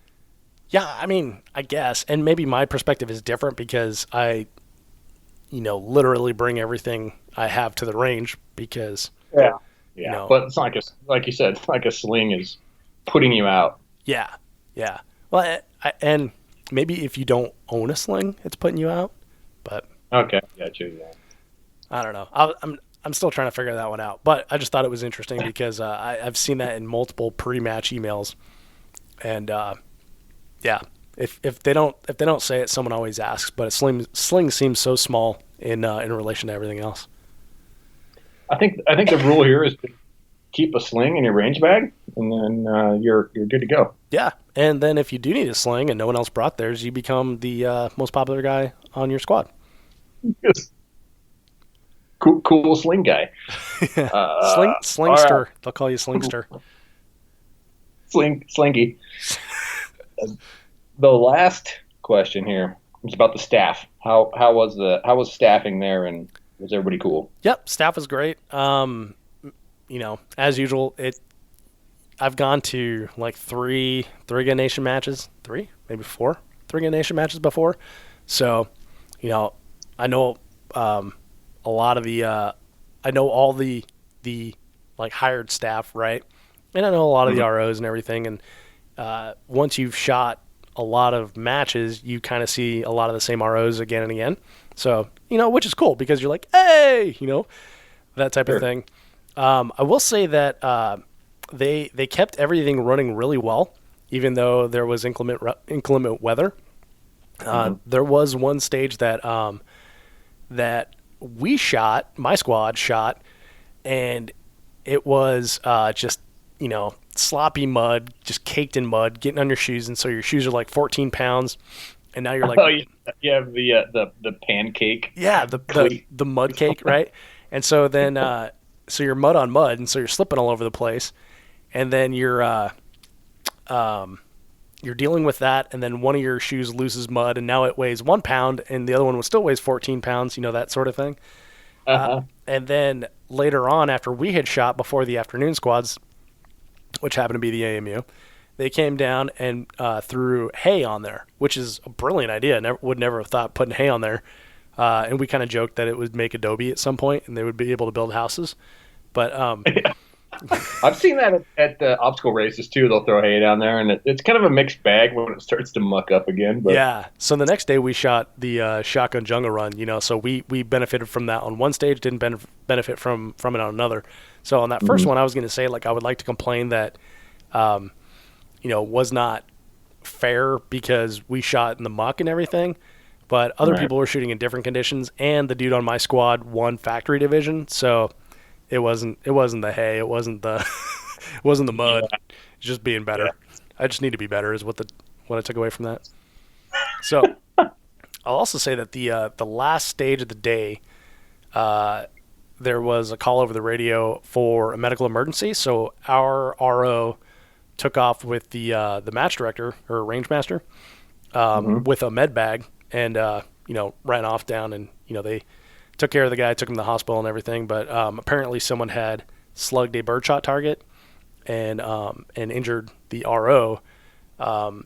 Yeah, I mean, I guess. And maybe my perspective is different because I, literally bring everything I have to the range because. Yeah. But it's not like you said, it's like a sling is putting you out. Yeah. Well, and maybe if you don't own a sling, it's putting you out. But okay, gotcha. Yeah. I don't know. I'm still trying to figure that one out. But I just thought it was interesting because I've seen that in multiple pre-match emails, and if they don't say it, someone always asks. But a sling seems so small in relation to everything else. I think the rule here is to keep a sling in your range bag, and then you're good to go. Yeah, and then if you do need a sling and no one else brought theirs, you become the most popular guy on your squad. Yes. cool sling guy. Slingster. They'll call you Slingster. Slinky. The last question here is about the staff. How was staffing there, and was everybody cool? Yep, staff was great. As usual, I've gone to like three Gun Nation matches, maybe four Gun Nation matches before. So, I know a lot of I know all the like hired staff, right? And I know a lot of the ROs and everything. And once you've shot a lot of matches, you kind of see a lot of the same ROs again and again. So, which is cool because you're like, hey, that type of thing. I will say that they kept everything running really well, even though there was inclement weather. There was one stage that my squad shot, and it was just sloppy mud, just caked in mud, getting on your shoes, and so your shoes are like 14 pounds, and now you're like, oh, you have the pancake, the mud cake, right? And so then so you're mud on mud, and so you're slipping all over the place, and then you're dealing with that, and then one of your shoes loses mud, and now it weighs 1 pound, and the other one still weighs 14 pounds, that sort of thing. And then later on, after we had shot before the afternoon squads, which happened to be the AMU, they came down and threw hay on there, which is a brilliant idea. Would never have thought putting hay on there. And we kind of joked that it would make adobe at some point, and they would be able to build houses. But I've seen that at the obstacle races too. They'll throw hay down there, and it's kind of a mixed bag when it starts to muck up again. But. Yeah. So the next day we shot the shotgun jungle run. So we benefited from that on one stage, didn't benefit from it on another. So on that first one, I was going to say I would like to complain that, was not fair because we shot in the muck and everything. But other people were shooting in different conditions, and the dude on my squad won factory division, so it wasn't the hay, it wasn't the mud, it's just being better. I just need to be better is what I took away from that. So I'll also say that the last stage of the day, there was a call over the radio for a medical emergency. So our RO took off with the match director or range master with a med bag. And, ran off down, and, they took care of the guy, took him to the hospital and everything. But apparently someone had slugged a birdshot target and injured the RO.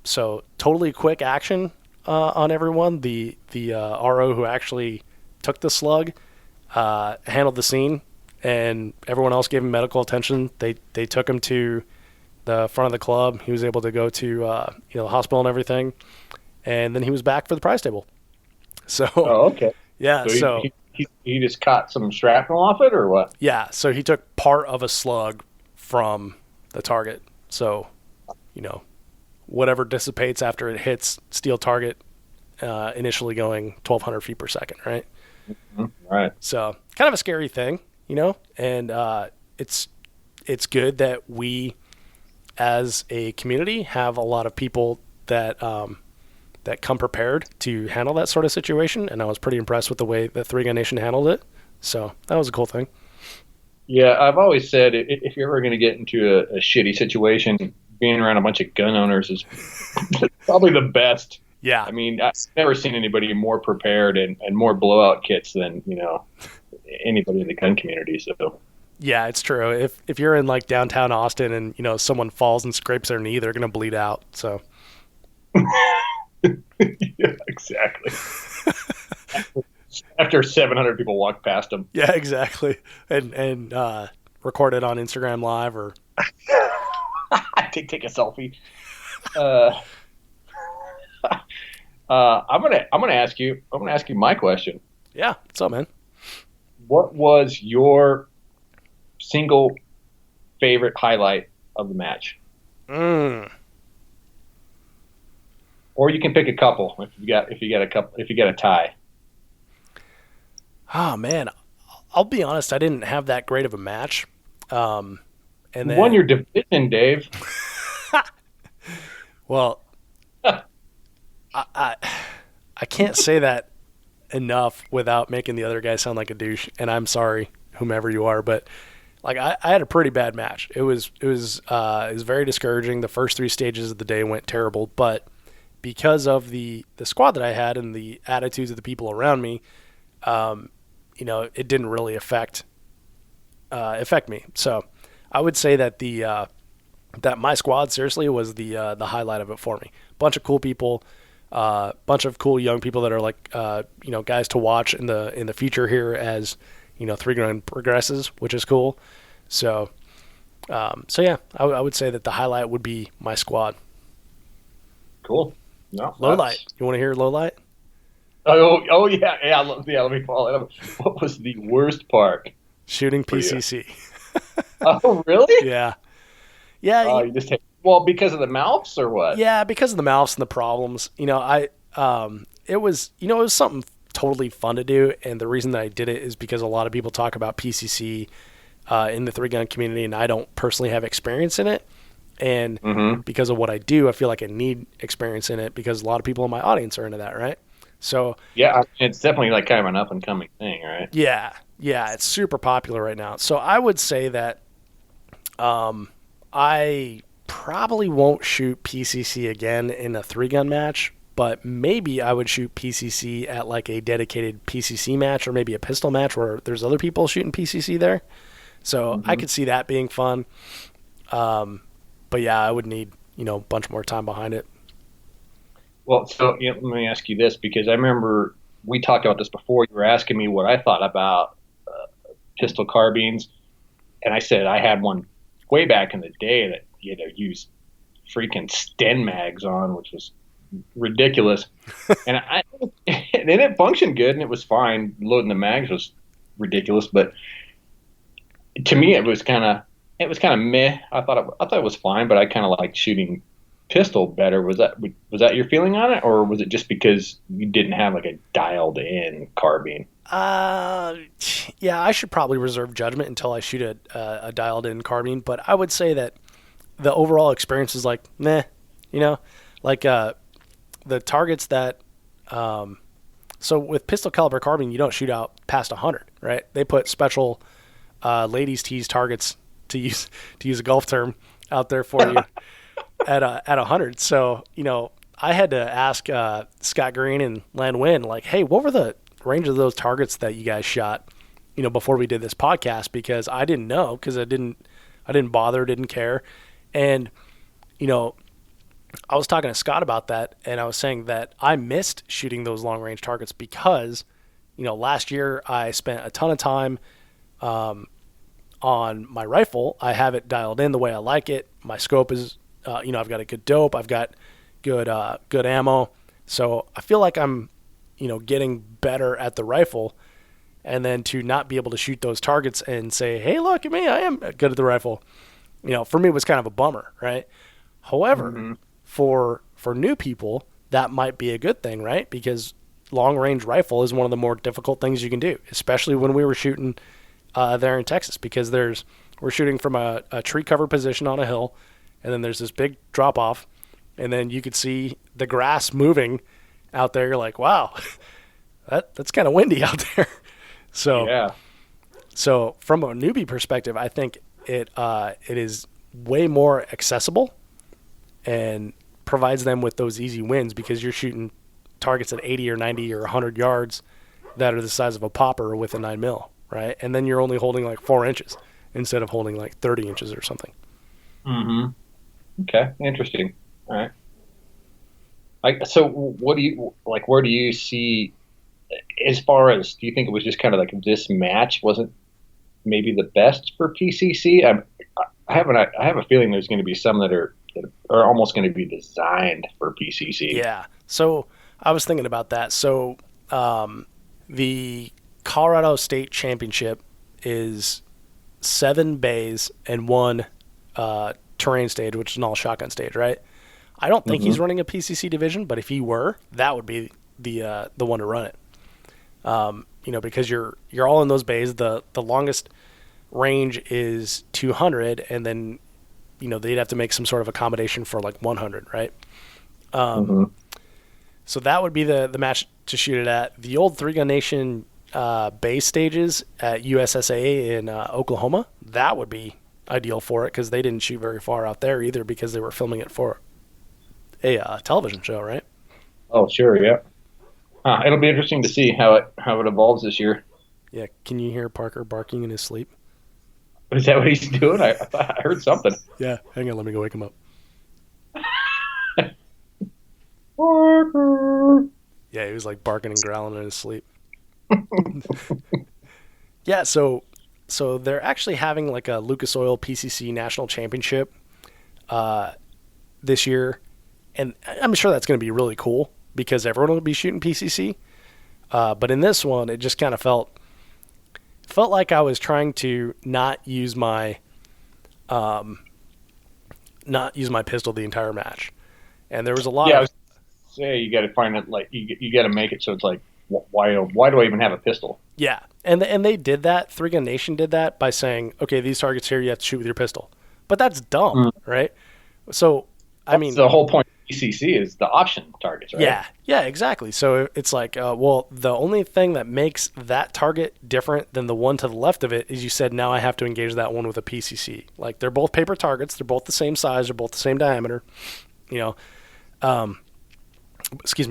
So totally quick action on everyone. The RO who actually took the slug handled the scene, and everyone else gave him medical attention. They took him to the front of the club. He was able to go to the hospital and everything. And then he was back for the prize table. So, okay. Yeah. So he just caught some shrapnel off it, or what? Yeah. So he took part of a slug from the target. So, whatever dissipates after it hits steel target, initially going 1,200 feet per second, right? Mm-hmm. Right. So kind of a scary thing, and it's good that we, as a community, have a lot of people that come prepared to handle that sort of situation, and I was pretty impressed with the way the Gun Nation handled it. So that was a cool thing. Yeah, I've always said if you're ever going to get into a shitty situation, being around a bunch of gun owners is probably the best. Yeah. I mean, I've never seen anybody more prepared and more blowout kits than, anybody in the gun community. So. Yeah, it's true. If you're in like downtown Austin and, someone falls and scrapes their knee, they're going to bleed out. So. Yeah, exactly. After 700 people walk past them. Yeah, exactly. And record it on Instagram Live or take a selfie. I'm gonna ask you my question. Yeah, what's up, man? What was your single favorite highlight of the match? Or you can pick a couple if you got a tie. Oh man, I'll be honest. I didn't have that great of a match. And then, you won your division, Dave. Well, I can't say that enough without making the other guy sound like a douche. And I'm sorry, whomever you are, but like I had a pretty bad match. It was very discouraging. The first 3 stages of the day went terrible, but because of the squad that I had and the attitudes of the people around me, it didn't really affect me. So I would say that that my squad seriously was the highlight of it for me. Bunch of cool people, bunch of cool young people that are like guys to watch in the future here as 3 Gun progresses, which is cool. So yeah, I would say that the highlight would be my squad. Cool. No, Low light. You want to hear low light? Oh yeah. Let me follow it up. What was the worst part? Shooting PCC. Oh, really? Yeah. Oh, you just because of the mouths or what? Yeah, because of the mouths and the problems. It was something totally fun to do, and the reason that I did it is because a lot of people talk about PCC in the 3 Gun community, and I don't personally have experience in it. And because of what I do, I feel like I need experience in it because a lot of people in my audience are into that, right? So yeah, it's definitely like kind of an up and coming thing, right? Yeah, it's super popular right now. So I would say that I probably won't shoot PCC again in a 3 Gun match, but maybe I would shoot PCC at like a dedicated PCC match or maybe a pistol match where there's other people shooting PCC there. So I could see that being fun. But yeah, I would need, a bunch more time behind it. Well, so let me ask you this, because I remember we talked about this before. You were asking me what I thought about pistol carbines, and I said I had one way back in the day that used freaking Sten mags on, which was ridiculous. and it functioned good and it was fine. Loading the mags was ridiculous, but to me it was kind of meh. I thought it was fine, but I kind of liked shooting pistol better. Was that your feeling on it, or was it just because you didn't have like a dialed in carbine? Yeah, I should probably reserve judgment until I shoot a dialed in carbine, but I would say that the overall experience is like meh, like the targets that so with pistol caliber carbine you don't shoot out past 100, right? They put special ladies tease targets, to use a golf term, out there for you at 100. So I had to ask Scott Green and Len Wynn, like, hey, what were the range of those targets that you guys shot before we did this podcast, because I didn't know, because I didn't bother, didn't care. And I was talking to Scott about that, and I was saying that I missed shooting those long range targets because last year I spent a ton of time on my rifle. I have it dialed in the way I like it. My scope is, I've got a good dope. I've got good ammo. So I feel like I'm, getting better at the rifle. And then to not be able to shoot those targets and say, hey, look at me, I am good at the rifle, for me it was kind of a bummer, right? However, for new people, that might be a good thing, right? Because long range rifle is one of the more difficult things you can do, especially when we were shooting there in Texas, because we're shooting from a tree cover position on a hill, and then there's this big drop off, and then you could see the grass moving out there. You're like, wow, that's kind of windy out there. So yeah. So from a newbie perspective, I think it is way more accessible and provides them with those easy wins, because you're shooting targets at 80 or 90 or 100 yards that are the size of a popper with a 9mm. Right? And then you're only holding like 4 inches instead of holding like 30 inches or something. Okay. Interesting. All right. So what do you like? Where do you see, as far as, do you think it was just kind of like this match wasn't maybe the best for PCC? I have a feeling there's going to be some that are almost going to be designed for PCC. Yeah. So I was thinking about that. So the Colorado State Championship is 7 bays and 1 terrain stage, which is an all shotgun stage, right? I don't think he's running a PCC division, but if he were, that would be the one to run it. Because you're all in those bays. The longest range is 200, and then they'd have to make some sort of accommodation for like 100, right? So that would be the match to shoot it at. The old Three Gun Nation base stages at USSA in Oklahoma, that would be ideal for it because they didn't shoot very far out there either because they were filming it for a television show, right? Oh, sure, yeah. It'll be interesting to see how it evolves this year. Yeah, can you hear Parker barking in his sleep? Is that what he's doing? I thought I heard something. Yeah, hang on, let me go wake him up. Parker. Yeah, he was like barking and growling in his sleep. Yeah, so they're actually having like a Lucas Oil PCC National Championship this year, and I'm sure that's going to be really cool because everyone will be shooting PCC. But in this one, it just kind of felt like I was trying to not use my pistol the entire match, and there was a lot. Yeah, of, I was say you got to find it like you got to make it so it's like why do I even have a pistol? Yeah, and they did that. Three Gun Nation did that by saying, okay, these targets here you have to shoot with your pistol, but that's dumb, right? So That's the whole point of PCC is the option targets, right? Yeah, exactly. So it's like, well, the only thing that makes that target different than the one to the left of it is you said now I have to engage that one with a PCC. Like they're both paper targets, they're both the same size, they're both the same diameter,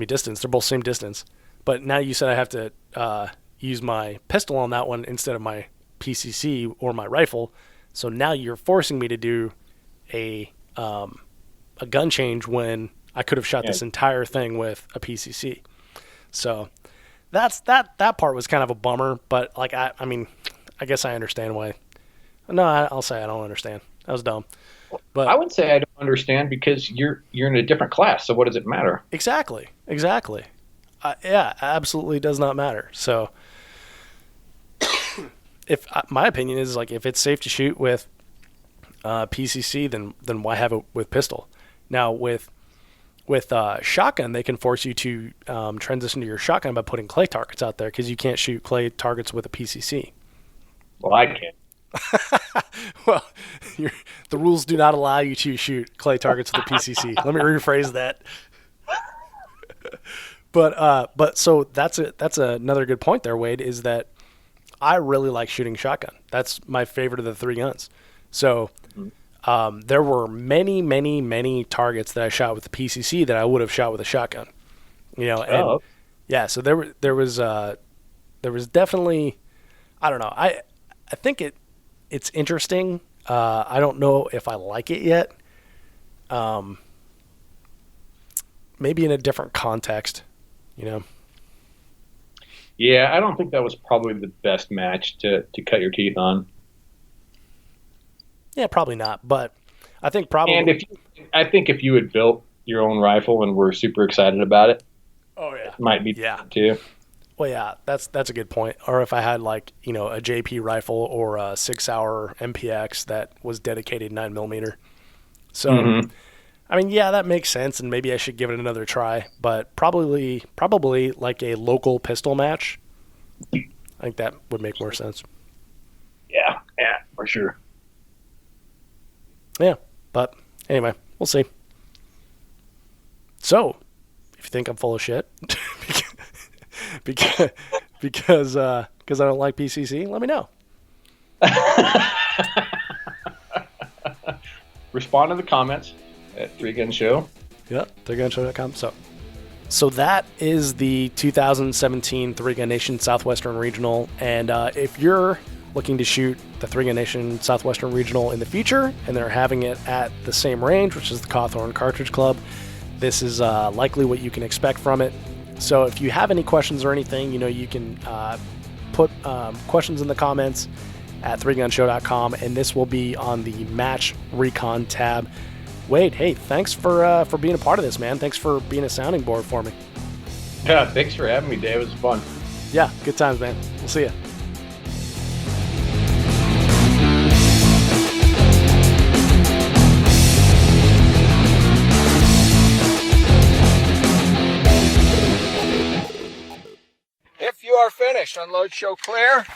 distance. They're both same distance. But now you said I have to use my pistol on that one instead of my PCC or my rifle. So now you're forcing me to do a gun change when I could have shot this entire thing with a PCC. So that part was kind of a bummer, but like I guess I understand why. No, I'll say I don't understand. That was dumb. But I would say I don't understand because you're in a different class. So what does it matter? Exactly. Yeah, absolutely does not matter. So if my opinion is like if it's safe to shoot with PCC, then why have it with pistol? Now with shotgun, they can force you to transition to your shotgun by putting clay targets out there because you can't shoot clay targets with a PCC. Well, I can. Well, the rules do not allow you to shoot clay targets with a PCC. Let me rephrase that. But so that's another good point there, Wade, is that I really like shooting shotgun. That's my favorite of the three guns. So there were many, many, many targets that I shot with the PCC that I would have shot with a shotgun. So there was definitely, I don't know. I think it's interesting. I don't know if I like it yet. Maybe in a different context, Yeah, I don't think that was probably the best match to cut your teeth on. Yeah, probably not. But I think probably. And if you had built your own rifle and were super excited about it, it might be too. Well, yeah, that's a good point. Or if I had like a JP rifle or a 6-hour MPX that was dedicated 9mm. So, I mean, yeah, that makes sense, and maybe I should give it another try. But probably like a local pistol match. I think that would make more sense. Yeah, for sure. Yeah, but anyway, we'll see. So, if you think I'm full of shit, because I don't like PCC, let me know. Respond to the comments at 3Gun Show. Yep, 3gunshow.com. So that is the 2017 Three Gun Nation Southwestern Regional, and if you're looking to shoot the Three Gun Nation Southwestern Regional in the future, and they're having it at the same range, which is the Cawthorn Cartridge Club, this is likely what you can expect from it. So if you have any questions or anything, you can put questions in the comments at 3gunshow.com, and this will be on the Match Recon tab. Wade, hey, thanks for being a part of this, man. Thanks for being a sounding board for me. Yeah, thanks for having me, Dave. It was fun. Yeah, good times, man. We'll see you. If you are finished, unload, show clear.